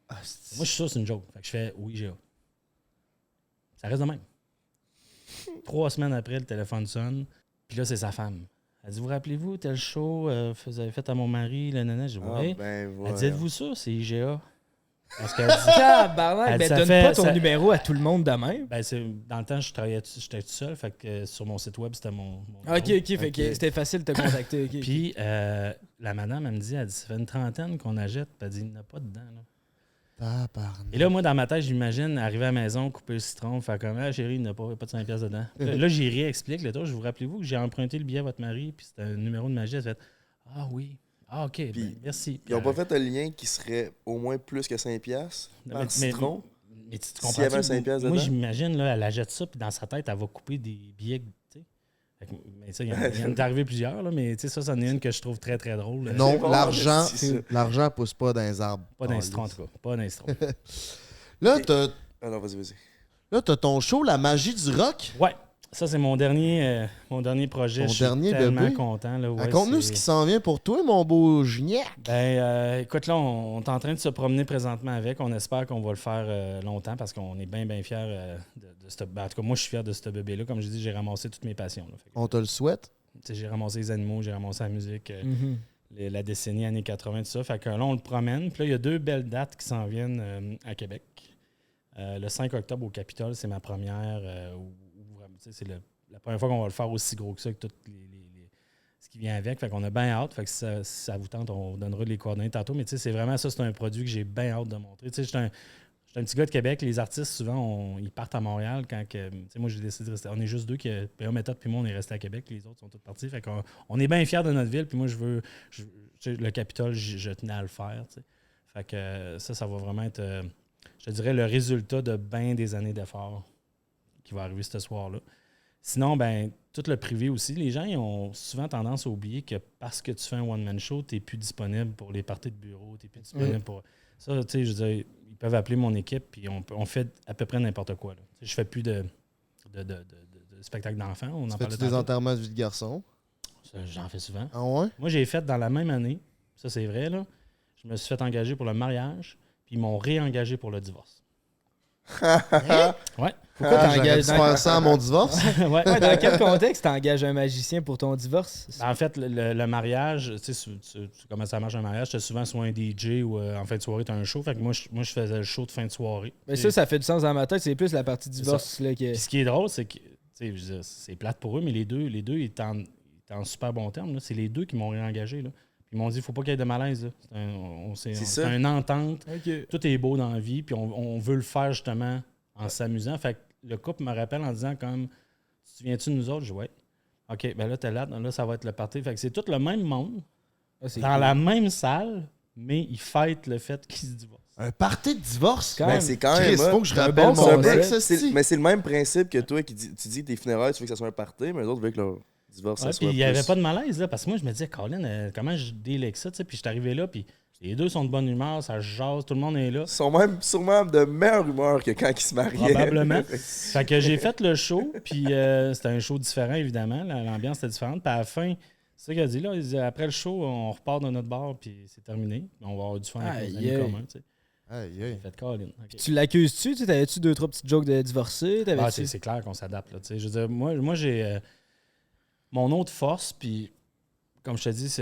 Moi, je suis sûr que c'est une joke. Fait que je fais oui, j'ai hâte. Ça reste de même. 3 semaines après, le téléphone sonne. Puis là, c'est sa femme. Elle dit, vous rappelez-vous, tel show, vous avez fait à mon mari, le nana. Je dis, oui. Elle dit, êtes-vous sûr, c'est IGA? Parce qu'elle dit, Tabarnak, Elle ben ça donne fait- pas ton ça- numéro à tout le monde de même. ben, dans le temps, j'étais tout seul. Fait que sur mon site web, c'était mon Ok, nom. fait que c'était facile de te contacter. ok. Puis la madame, elle me dit, ça fait une trentaine qu'on achète. Puis elle dit, il n'y en a pas dedans. Là. Tabarnak. Et là, moi, dans ma tête, j'imagine arriver à la maison, couper le citron, faire comme ah, chérie, il n'y a pas de 5$ dedans. Là, j'y réexplique le tour. Je vous rappelez-vous que j'ai emprunté le billet à votre mari, puis c'était un numéro de magie. Elle fait ah oui. Ah, OK, ben, merci. Ils n'ont pas fait un lien qui serait au moins plus que 5$ par Mais- citron. Mais tu S'il y comprends avait un 5$ dedans? Moi, j'imagine, là, elle achète ça, puis dans sa tête, elle va couper des billets. Tu sais. Mais ça, il y en est arrivé plusieurs, là, mais tu sais, ça en est une que je trouve très, très drôle. Non, C'est bon, c'est ça. l'argent pousse pas dans les arbres. Pas d'un citron, en tout cas. Pas d'un citron. Là, Ah non, vas-y. t'as ton show, La magie du rock. Ouais. Ça, c'est mon dernier projet. Ton Je suis dernier tellement bébé? content. Là. Ouais, Raconte-nous c'est- ce qui s'en vient pour toi, mon beau Gignac. Ben, écoute, là, on est en train de se promener présentement avec. On espère qu'on va le faire longtemps parce qu'on est bien fiers de ce... Ben, en tout cas, moi, je suis fier de ce bébé-là. Comme je dis, j'ai ramassé toutes mes passions. Là. Fait que, On te le souhaite. tu sais, j'ai ramassé les animaux, j'ai ramassé la musique, Mhm. la décennie années 80, tout ça. Fait que là, on le promène. Puis là, il y a 2 belles dates qui s'en viennent à Québec. Le 5 octobre au Capitole, c'est ma première. Tu sais, c'est la première fois qu'on va le faire aussi gros que ça, que toutes ce qui vient avec. Fait qu'on a bien hâte. Fait que si ça vous tente, on vous donnera les coordonnées tantôt. Mais tu sais, c'est vraiment ça, c'est un produit que j'ai bien hâte de montrer. Tu sais, j'étais un petit gars de Québec. Les artistes, souvent, ils partent à Montréal quand que. Tu sais, moi, j'ai décidé de rester. On est juste deux, PA Méthode puis moi, on est resté à Québec. Les autres sont tous partis. Fait qu'on est bien fiers de notre ville. Puis moi, tu sais, le Capitole, je tenais à le faire. Tu sais. Fait que ça va vraiment être, je te dirais, le résultat de bien des années d'efforts qui va arriver ce soir-là. Sinon, ben tout le privé aussi. Les gens ils ont souvent tendance à oublier que parce que tu fais un one-man show, tu n'es plus disponible pour les parties de bureau, tu n'es plus disponible pour... Ça, tu sais, je veux dire, ils peuvent appeler mon équipe, puis on fait à peu près n'importe quoi. Là. Je fais plus de spectacles d'enfants. On en Fais-tu des enterrements de vie de garçon? Ça, j'en fais souvent. Ah ouais? Moi, j'ai fait dans la même année, ça c'est vrai, là, je me suis fait engager pour le mariage, puis ils m'ont réengagé pour le divorce. Ouais. Pourquoi J'aurais t'engages dû faire ça à mon divorce? Ouais. Dans quel contexte t'engages un magicien pour ton divorce? En fait, le mariage, tu sais, comment ça marche un mariage, tu as souvent soit un DJ ou en fin de soirée, tu as un show. Fait que moi, je faisais le show de fin de soirée. Mais ça fait du sens dans ma tête. C'est plus la partie divorce. Là, Puis ce qui est drôle, c'est que, tu sais, je veux dire, c'est plate pour eux, mais les deux ils étaient en super bon terme. Là. C'est les deux qui m'ont réengagé. Là. Puis ils m'ont dit, il ne faut pas qu'il y ait de malaise. Là. C'est une entente. Okay. Tout est beau dans la vie, puis on veut le faire justement en s'amusant. Fait que le couple me rappelle en disant comme, tu te souviens-tu de nous autres? Je dis, ouais. OK, ben là, t'es là, ça va être le party. Fait que c'est tout le même monde, dans la même salle, mais ils fêtent le fait qu'ils se divorcent. Un party de divorce? Ben, c'est quand même. Chris, faut que je rappelle bon mon concept. ex, esti. Mais c'est le même principe que toi qui tu dis que tes funérailles, tu veux que ça soit un party, mais les autres veulent que leur divorce Ouais, ça puis soit il n'y avait plus- pas de malaise, là, parce que moi, je me disais, Colin, comment je délègue ça, tu sais, puis je suis arrivé là, puis les deux sont de bonne humeur, ça jase, tout le monde est là. Ils sont même sûrement de meilleure humeur que quand ils se mariaient. Probablement. Fait que j'ai fait le show, puis c'était un show différent, évidemment. L'ambiance était différente. Puis à la fin, c'est ça qu'il a dit, là. Il dit, après le show, on repart dans notre bar, puis c'est terminé. On va avoir du fun avec nos amis communs, tu sais. Aïe, J'ai aïe. fait Colin. OK. Tu l'accuses-tu? T'avais-tu 2-3 petites jokes de divorcé? Ah, c'est clair qu'on s'adapte, là, tu sais. Je veux dire, moi j'ai mon autre force, puis comme je te dis,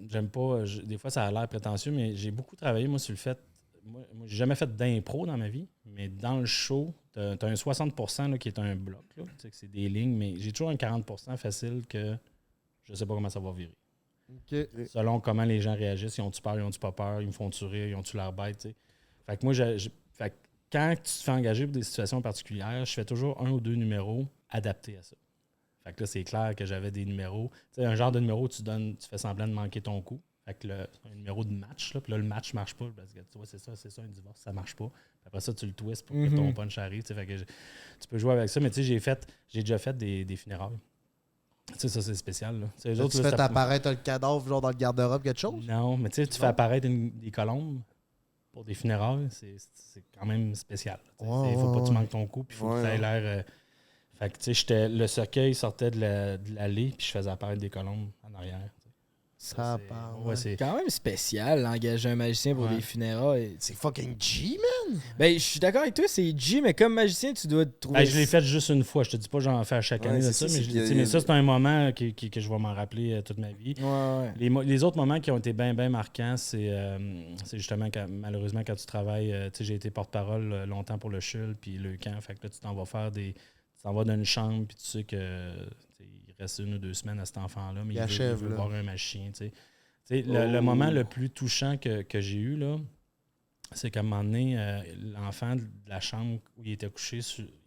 j'aime pas... des fois, ça a l'air prétentieux, mais j'ai beaucoup travaillé, moi, sur le fait... Moi j'ai jamais fait d'impro dans ma vie, mais dans le show, t'as un 60% là, qui est un bloc, là. Tu sais, que c'est des lignes, mais j'ai toujours un 40% facile que je sais pas comment ça va virer. OK. Selon comment les gens réagissent, ils ont-tu peur, ils ont-tu pas peur, ils me font-tu rire, ils ont-tu l'air bête, tu sais. Fait que moi, fait que quand tu te fais engager pour des situations particulières, je fais toujours 1 ou 2 numéros adaptés à ça. Fait que là, c'est clair que j'avais des numéros. Tu sais, un genre de numéro où tu fais semblant de manquer ton coup. Fait que un numéro de match, là, puis là, le match marche pas. Parce que tu vois, c'est ça, un divorce, ça marche pas. Puis après ça, tu le twists pour que ton punch arrive. Fait que tu peux jouer avec ça, mais tu sais, j'ai déjà fait des funérailles. Tu sais, ça, c'est spécial. Là. Tu sais, les autres, Tu là, fais ça- apparaître un cadavre genre dans le garde-robe, quelque chose? Non, mais tu sais, tu fais apparaître des colombes pour des funérailles, c'est quand même spécial. Il Ouais, faut pas que tu ouais. manques ton coup, puis il faut Ouais, que tu aies ouais. l'air. Fait que tu sais, le cercueil sortait de l'allée, puis je faisais apparaître des colombes en arrière. Ça c'est- part. ouais, c'est. C'est quand même spécial d'engager un magicien pour Ouais. des funérailles. C'est fucking G, man! Ben, je suis d'accord avec toi, c'est G, mais comme magicien, tu dois te trouver. Ben, je l'ai fait juste une fois. Je te dis pas j'en fais à chaque Ouais, année de c'est ça, ça, mais, c'est je qu'il y l'ai a- dit, mais ça, c'est un moment que je vais m'en rappeler toute ma vie. Ouais, ouais. Les autres moments qui ont été bien marquants, c'est justement malheureusement quand tu travailles, tu sais, j'ai été porte-parole longtemps pour le CHUL puis le camp. Fait que là, tu t'en vas faire tu t'en vas dans une chambre puis tu sais que tu sais, il reste 1 ou 2 semaines à cet enfant-là, mais il achève, veut là. voir un magicien, tu sais. Tu sais, le moment le plus touchant que j'ai eu, là, c'est qu'à un moment donné, l'enfant de la chambre où il était couché,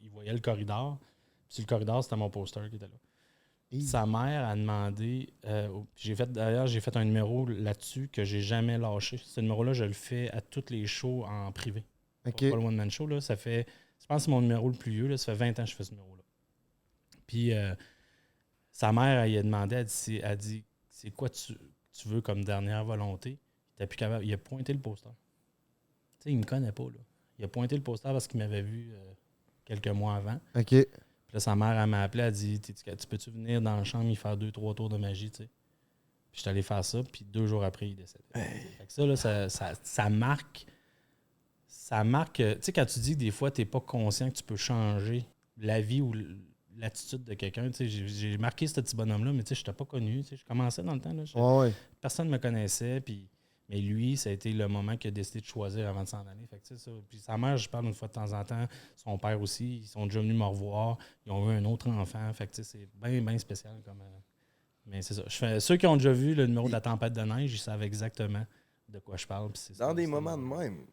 il voyait le corridor. Puis sur le corridor, c'était mon poster qui était là. Sa mère a demandé. D'ailleurs, j'ai fait un numéro là-dessus que j'ai jamais lâché. Ce numéro-là, je le fais à tous les shows en privé. OK. Pas le One Man Show. Là, ça fait. Je pense que c'est mon numéro le plus vieux. Là, ça fait 20 ans que je fais ce numéro-là. Puis sa mère, elle a demandé, elle dit c'est quoi tu veux comme dernière volonté? Il était plus capable. Il a pointé le poster. Tu sais, il me connaît pas. Là. Il a pointé le poster parce qu'il m'avait vu quelques mois avant. OK. Puis là, sa mère, elle m'a appelé, elle a dit tu peux-tu venir dans la chambre et faire 2-3 tours de magie, tu sais? Puis je suis allé faire ça, puis 2 jours après, il décède. Fait que ça, là, ça marque. Ça marque. Tu sais, quand tu dis que des fois, tu n'es pas conscient que tu peux changer la vie ou l'attitude de quelqu'un, tu sais, j'ai marqué ce petit bonhomme-là, mais tu sais, je n'étais pas connu. Tu sais, je commençais dans le temps. Là, Ouais, ouais. personne ne me connaissait, puis. Mais lui, ça a été le moment qu'il a décidé de choisir avant de s'en aller. Fait que, tu sais, ça. Puis sa mère, je parle une fois de temps en temps. Son père aussi, ils sont déjà venus me revoir. Ils ont eu un autre enfant. Fait que, tu sais, c'est bien spécial Mais c'est ça. Ceux qui ont déjà vu le numéro de la tempête de neige, ils savent exactement de quoi je parle. Dans des moments de même,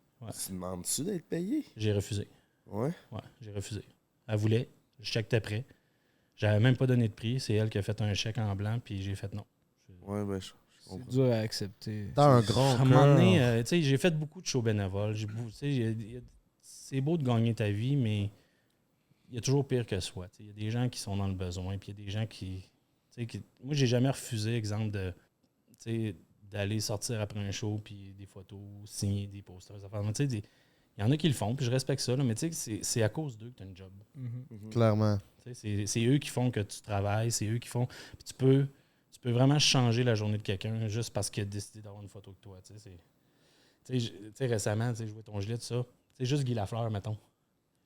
tu demandes-tu d'être payé? J'ai refusé. Ouais? Ouais, j'ai refusé. Elle voulait, le chèque était prêt. J'avais même pas donné de prix. C'est elle qui a fait un chèque en blanc, puis j'ai fait non. Ouais, ben, je C'est comprends. dur à accepter. T'as un grand À un moment donné, cœur. tu sais, j'ai fait beaucoup de shows bénévoles. C'est beau de gagner ta vie, mais il y a toujours pire que soi. Il y a des gens qui sont dans le besoin, puis il y a des gens moi, j'ai jamais refusé, exemple, d'aller sortir après un show, puis des photos, signer des posters. Il y en a qui le font, puis je respecte ça, là, mais c'est à cause d'eux que tu as une job. Clairement. C'est eux qui font que tu travailles, c'est eux qui font. Puis tu peux vraiment changer la journée de quelqu'un juste parce qu'il a décidé d'avoir une photo de toi. Récemment, je vois ton gilet de ça. C'est juste Guy Lafleur, mettons.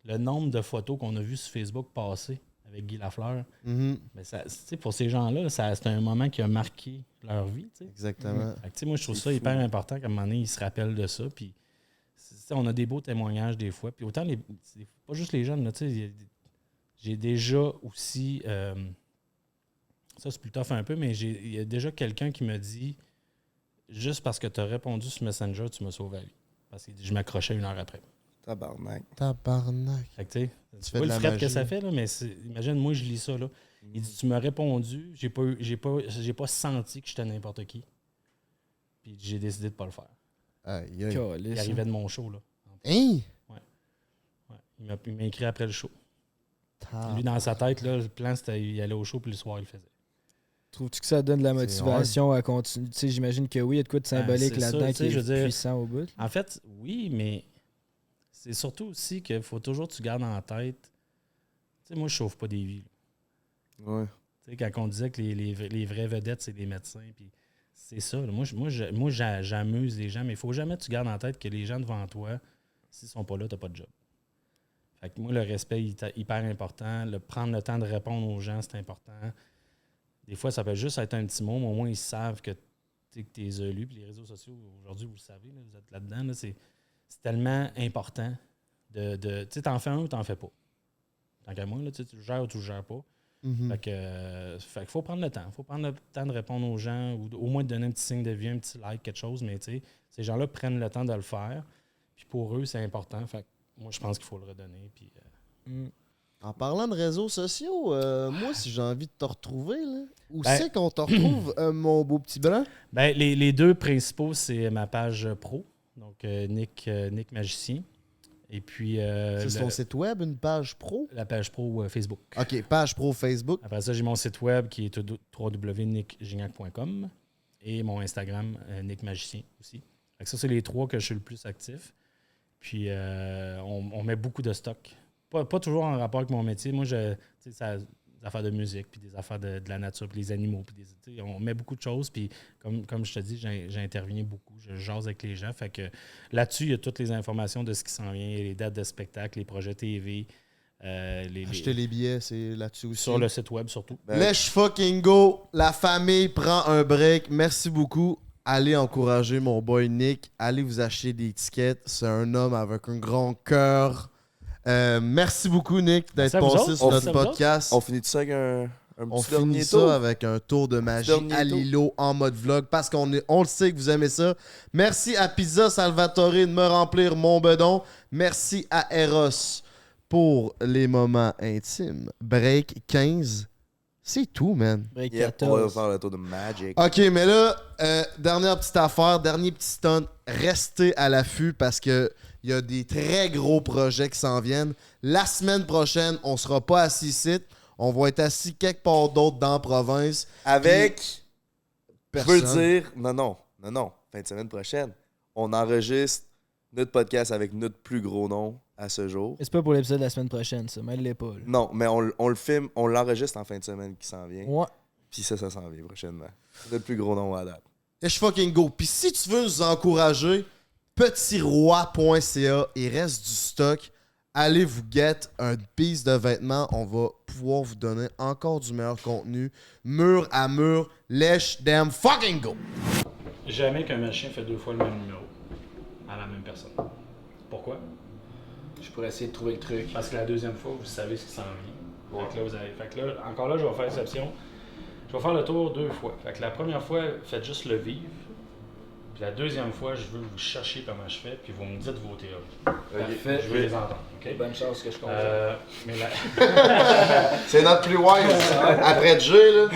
Le nombre de photos qu'on a vues sur Facebook passer avec Guy Lafleur, Mhm. mais pour ces gens-là, c'est un moment qui a marqué leur vie. T'sais. Exactement. Fait que, moi, je trouve ça hyper important qu'à un moment donné, ils se rappellent de ça. Puis, on a des beaux témoignages des fois. Puis autant, c'est pas juste les jeunes. Là, j'ai déjà aussi... ça, c'est plus tough un peu, mais il y a déjà quelqu'un qui me dit juste parce que tu as répondu sur Messenger, tu m'as sauvé la vie. Parce que je m'accrochais 1 heure après. Tabarnak. Tabarnak. Fait que, tu fais vois de le la fret magie. que ça fait, là, mais imagine, moi, je lis ça. Là. Il dit tu m'as répondu, j'ai pas senti que j'étais n'importe qui. Puis j'ai décidé de pas le faire. Aïe, aïe. Il arrivait de mon show. Là. Hein? Ouais. Il m'a écrit après le show. Ta- Lui, dans sa tête, là, le plan, c'était qu'il allait au show, puis le soir, il le faisait. Trouves-tu que ça donne de la motivation à continuer? Tu sais, j'imagine que oui, il y a de quoi de symbolique c'est ça, là-dedans tu sais, qui je est veux dire- puissant au bout. En fait, oui, mais c'est surtout aussi qu'il faut toujours que tu gardes en tête. Tu sais, moi, je sauve pas des vies. Là. Ouais. Tu sais, quand on disait que les vraies vedettes, c'est des médecins, puis c'est ça. Là. Moi, j'amuse les gens, mais il faut jamais que tu gardes en tête que les gens devant toi, s'ils sont pas là, t'as pas de job. Fait que moi, le respect est hyper important. Prendre le temps de répondre aux gens, c'est important. Des fois, ça peut juste être un petit mot, mais au moins, ils savent que tu es élu. Puis les réseaux sociaux, aujourd'hui, vous le savez, là, vous êtes là-dedans. Là, c'est tellement important de tu sais, t'en fais un ou t'en fais pas. Tant qu'à moi, là, tu le gères ou tu le gères pas. Mhm. Fait qu'il faut prendre le temps. Il faut prendre le temps de répondre aux gens ou au moins de donner un petit signe de vie, un petit like, quelque chose. Mais tu sais, ces gens-là prennent le temps de le faire. Puis pour eux, c'est important. Fait que moi, je pense qu'il faut le redonner. Puis, En parlant de réseaux sociaux, moi, si j'ai envie de te retrouver, là, où Ben- c'est qu'on te retrouve, mon beau petit blanc? ben, les deux principaux, c'est ma page pro. Donc, Nick Magicien. Et puis, C'est ton site web, une page pro? la page pro Facebook. OK, page pro Facebook. Après ça, j'ai mon site web qui est www.nickgignac.com et mon Instagram, Nick Magicien aussi. Fait que ça, c'est les trois que je suis le plus actif. Puis, on met beaucoup de stock. Pas toujours en rapport avec mon métier. Moi, tu sais, ça, des affaires de musique, puis des affaires de la nature, puis les animaux. Puis tu sais, on met beaucoup de choses. Puis, comme je te dis, j'interviens beaucoup. Je jase avec les gens. Fait que là-dessus, il y a toutes les informations de ce qui s'en vient, les dates de spectacle, les projets TV. Acheter les billets, c'est là-dessus aussi. Sur le site web, surtout. Let's fucking go. La famille prend un break. Merci beaucoup. Allez encourager mon boy Nick. Allez vous acheter des tickets. C'est un homme avec un grand cœur. Merci beaucoup, Nick, d'être Merci à vous passé autres. sur Merci notre à vous podcast. On finit ça avec un On petit dernier finit ça tour? avec un tour de magie Dernier à tour. Lilo en mode vlog parce qu'on le sait que vous aimez ça. Merci à Pizza Salvatore de me remplir mon bedon. Merci à Eros pour les moments intimes. Break 15. C'est tout, man. Break Yep, on va 14. faire le tour de Magic. OK, mais là, dernière petite affaire, dernier petit stunt. Restez à l'affût parce que il y a des très gros projets qui s'en viennent. La semaine prochaine, on sera pas assis ici. On va être assis quelque part d'autre dans la province. Avec, je veux Personne. dire, non, fin de semaine prochaine, on enregistre notre podcast avec notre plus gros nom à ce jour. Mais c'est pas pour l'épisode de la semaine prochaine, ça. Mais elle l'est pas. Là. Non, mais on le filme, on l'enregistre en fin de semaine qui s'en vient. Ouais. Puis ça s'en vient prochainement. Notre plus gros nom à date. Let's fucking go. Puis si tu veux nous encourager, petitsroi.ca, il reste du stock. Allez vous get un piece de vêtements. On va pouvoir vous donner encore du meilleur contenu. Mur à mur. Let's damn fucking go. Jamais qu'un machin fait 2 fois le même numéro à la même personne. Pourquoi? Je pourrais essayer de trouver le truc. Parce que la deuxième fois, vous savez ce qui s'en vient. Fait que là, encore là, je vais faire exception. Je vais faire le tour 2 fois. Fait que la première fois, faites juste le vivre. Puis la deuxième fois, je veux vous chercher comment je fais, puis vous me dites vos théories. Parfait. Je veux les entendre. OK? Bonne chance que je comprenne. Mais la... C'est notre plus wise. Après Jay, là.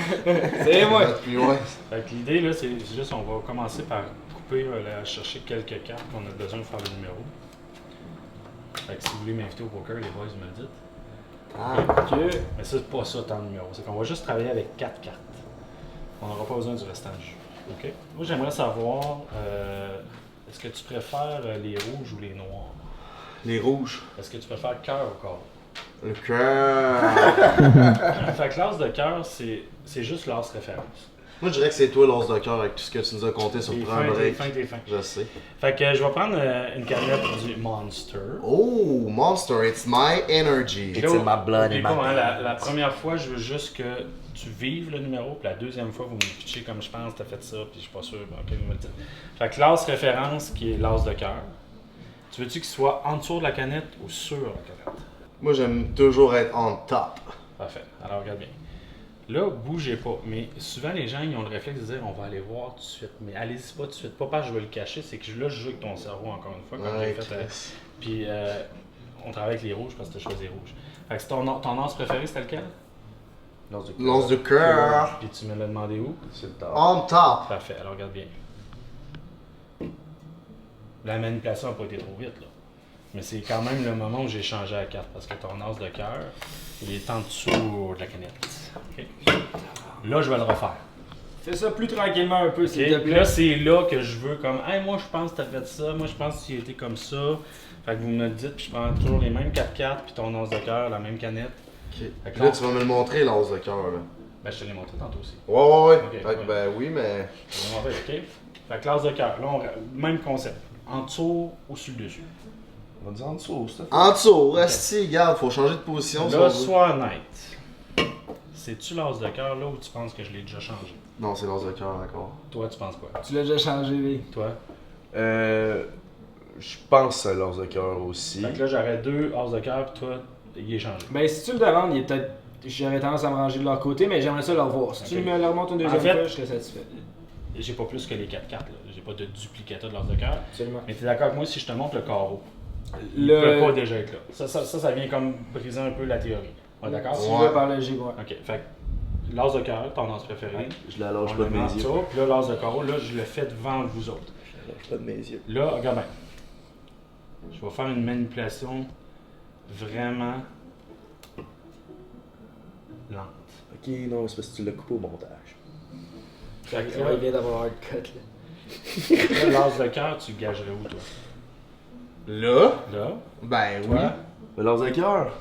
C'est moi. Notre plus wise. Fait que l'idée, là, c'est juste, on va commencer par couper, chercher quelques cartes qu'on a besoin de faire le numéro. Fait que si vous voulez m'inviter au poker, les boys, vous me le dites. Ok. Mais ça, c'est pas ça, tant de numéros. C'est qu'on va juste travailler avec 4 cartes. On n'aura pas besoin du restant du jeu. OK? Moi, j'aimerais savoir, est-ce que tu préfères les rouges ou les noirs? Les rouges. Est-ce que tu préfères cœur ou corps? Le cœur. Fait que l'as de cœur, c'est juste l'as référence. Moi, je dirais que c'est toi l'as de cœur avec tout ce que tu nous as compté sur T'es Prends un fin, break. t'es fin. Je sais. Fait que je vais prendre une canette du Monster. Oh, Monster, it's my energy. Puis là, oublie pas, hein, la première fois, je veux juste que tu vives le numéro, puis la deuxième fois, vous me pitchez comme je pense, t'as fait ça, puis je suis pas sûr. Ok, vous me le dites. Fait que l'as référence, qui est l'as de cœur, tu veux-tu qu'il soit en dessous de la canette ou sur la canette? Moi, j'aime toujours être on top. Parfait. Alors, regarde bien. Là, bougez pas. Mais souvent, les gens, ils ont le réflexe de dire on va aller voir tout de suite. Mais allez-y pas tout de suite. Pas parce que je veux le cacher, c'est que là, je joue avec ton cerveau encore une fois. Comme Ouais, j'ai fait. Chris. Puis, on travaille avec les rouges parce que tu as choisi rouge. Fait que c'est ton as préféré, c'était lequel? L'as de cœur. Puis tu me l'as demandé où? On top. Parfait. Alors, regarde bien. La manipulation n'a pas été trop vite, là. Mais c'est quand même le moment où j'ai changé la carte parce que ton as de cœur, il est en dessous de la canette. OK. Là, je vais le refaire. Fais ça plus tranquillement un peu, s'il te OK. plaît. Là, c'est là que je veux comme hey, moi, je pense que tu as fait ça. Moi, je pense que tu as été comme ça. Fait que vous me le dites, puis je prends toujours les mêmes 4 cartes, puis ton as de cœur, la même canette. Ok. Fait que Puis là, tu vas me le montrer, l'as de cœur, là. Ben, je te l'ai montré tantôt aussi. Ouais. Ok, Fait que, ouais. ben oui, mais. Je vais montrer, OK? Fait que l'as de cœur. Là, même concept. En dessous ou sur le dessus. On va dire en dessous, c'est En dessous, resti, regarde, faut changer de position. si on Là, veut. sois honnête. C'est-tu l'as de cœur là ou tu penses que je l'ai déjà changé? Non, c'est l'as de cœur encore. Toi, tu penses quoi? Tu l'as déjà changé, V. Toi? Je pense que c'est l'as de cœur aussi. Fait que là, j'aurais 2 as de cœur, puis toi, il est changé. Ben, si tu me demandes, il est peut-être. J'aurais tendance à me ranger de leur côté, mais j'aimerais ça le revoir. Si tu Ok. me le remontes une deuxième En fait- fois, je serais satisfait. J'ai pas plus que les 4 cartes, là. J'ai pas de duplicata de l'as de cœur. Absolument. Mais t'es d'accord avec moi si je te montre le carreau? Il peut pas déjà être là. Ça vient comme briser un peu la théorie. On est d'accord? Si je veux par le G, ouais. Ok, fait que l'as de cœur, ton as préféré. Je la lâche On pas le de met mes en yeux. dessous, puis là, l'as de carreau, là, je le fais devant vous autres. Je la lâche pas de mes yeux. Là, regarde bien. Je vais faire une manipulation vraiment lente. Ok, non, c'est parce que tu l'as coupé au montage. Fait que Ouais, là, il vient d'avoir un cut, là. l'as de cœur, tu gagerais où, toi? Là? Là? Ben oui. Toi? Mais l'as de cœur?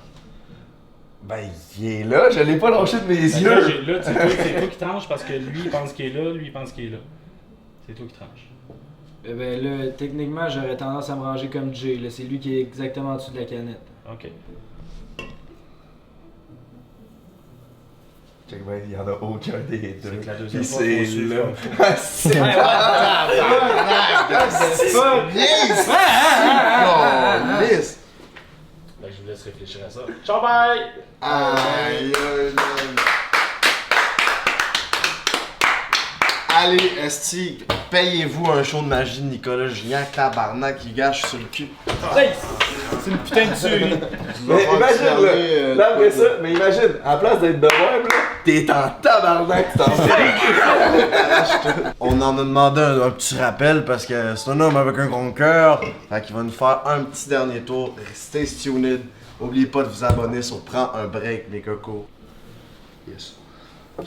Ben, il est là, je l'ai pas lâché de mes Fait que là, yeux. là, c'est toi qui tranches parce que lui, il pense qu'il est là, lui, il pense qu'il est là. C'est toi qui tranches. Eh ben là, techniquement, j'aurais tendance à me ranger comme Jay, là. C'est lui qui est exactement en dessous de la canette. OK. Check ben, il y en a aucun des deux. C'est que la deuxième Puis fois, c'est faut suivre là. comme faut. Ah, c'est lisse. Fait que je vous laisse réfléchir à ça. Ciao, bye! Aïe, aïe, aïe. Allez, esti, payez-vous un show de magie de Nicolas Gignac, tabarnak, il gâche sur le cul. Hey! C'est une putain de tuerie! Mais imagine, là après ça, mais imagine, à la place d'être de même, là, t'es en tabarnak, tu t'en fais. On en a demandé un petit rappel parce que c'est un homme avec un grand cœur. Fait qu'il va nous faire un petit dernier tour. Stay tuned. Oubliez pas de vous abonner sur Prends un break, mes cocos. Yes.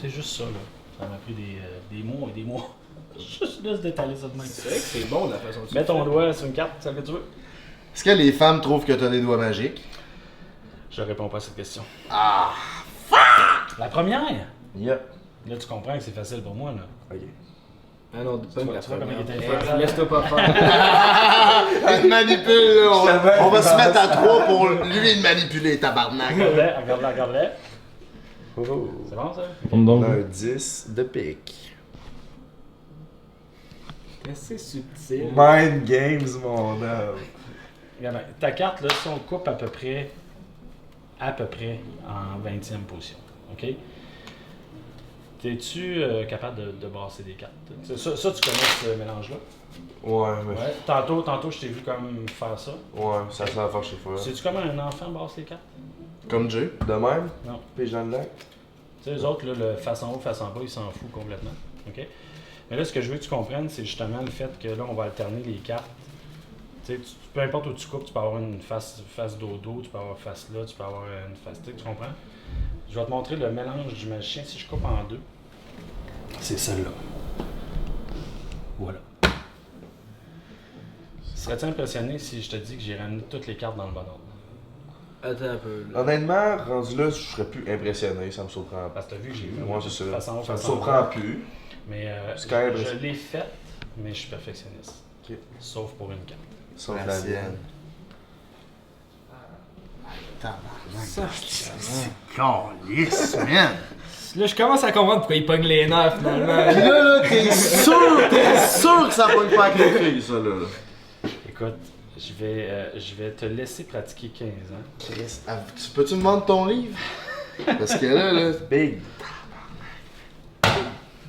C'est juste ça, là. Ça m'a pris des mois et des mois. Juste d'étaler ça de même. C'est vrai que c'est bon de la façon de Mets ton doigt sur une carte, celle que tu veux. Est-ce que les femmes trouvent que t'as des doigts magiques? Je réponds pas à cette question. Ah! La première? Yep. Là, tu comprends que c'est facile pour moi, là. Ok. Ah non, pas une la tu vois comment première. il était fort. Laisse-toi pas faire. Il te manipule, là. On va se mettre à 3 pour lui le manipuler, tabarnak. Regarde-la, regarde-la. Oh. C'est bon, ça? On a un 10 de pique. C'est subtil. Mind games, mon homme. Regarde, bien, ta carte, là, si on coupe à peu près en 20e position, OK? T'es-tu capable de brasser des cartes? Ça, tu connais ce mélange-là? Ouais, mais. Ouais. Tantôt, je t'ai vu comme faire ça. Ouais, ça va faire chez toi. C'est-tu comme un enfant brasse les cartes? Comme Jay, de même? Non. Pige dans le lac? Tu sais, eux autres, là, le face en haut, face en bas, ils s'en foutent complètement. OK? Mais là, ce que je veux que tu comprennes, c'est justement le fait que là, on va alterner les cartes. Tu sais, peu importe où tu coupes, tu peux avoir une face dodo, tu peux avoir face là, tu peux avoir une face... Tu comprends? Je vais te montrer le mélange du magicien. Si je coupe en deux, c'est celle-là. Voilà. Serais-tu impressionné si je te dis que j'ai ramené toutes les cartes dans le bon ordre? Attends un peu. Là. Honnêtement, rendu là, je serais plus impressionné, ça me surprend pas. Parce que t'as vu que j'ai vu. Moi, c'est ça. Face en haut, Ça me face en surprend bas. plus. Mais C'est quand même je l'ai faite, mais je suis perfectionniste. Ok. Sauf pour une carte. Sauf la Merci. mienne. Calisse, man! Là, je commence à comprendre pourquoi il pogne les nerfs finalement. Puis là, t'es sûr que ça pogne pas avec les filles, ça, là. Écoute, je vais te laisser pratiquer 15 ans. Chris, peux-tu me vendre ton livre? Parce que là... Big.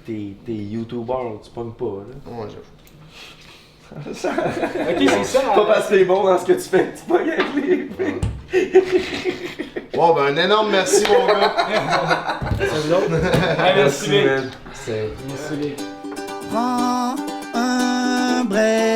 T'es YouTuber, tu pognes pas, là. Ouais, j'avoue. Ok, c'est ça. Pas parce que t'es bon dans ce que tu fais, tu pognes avec les Bon, ben, un énorme merci, mon gars. Merci, mec. man. Merci, mec. Prends un break.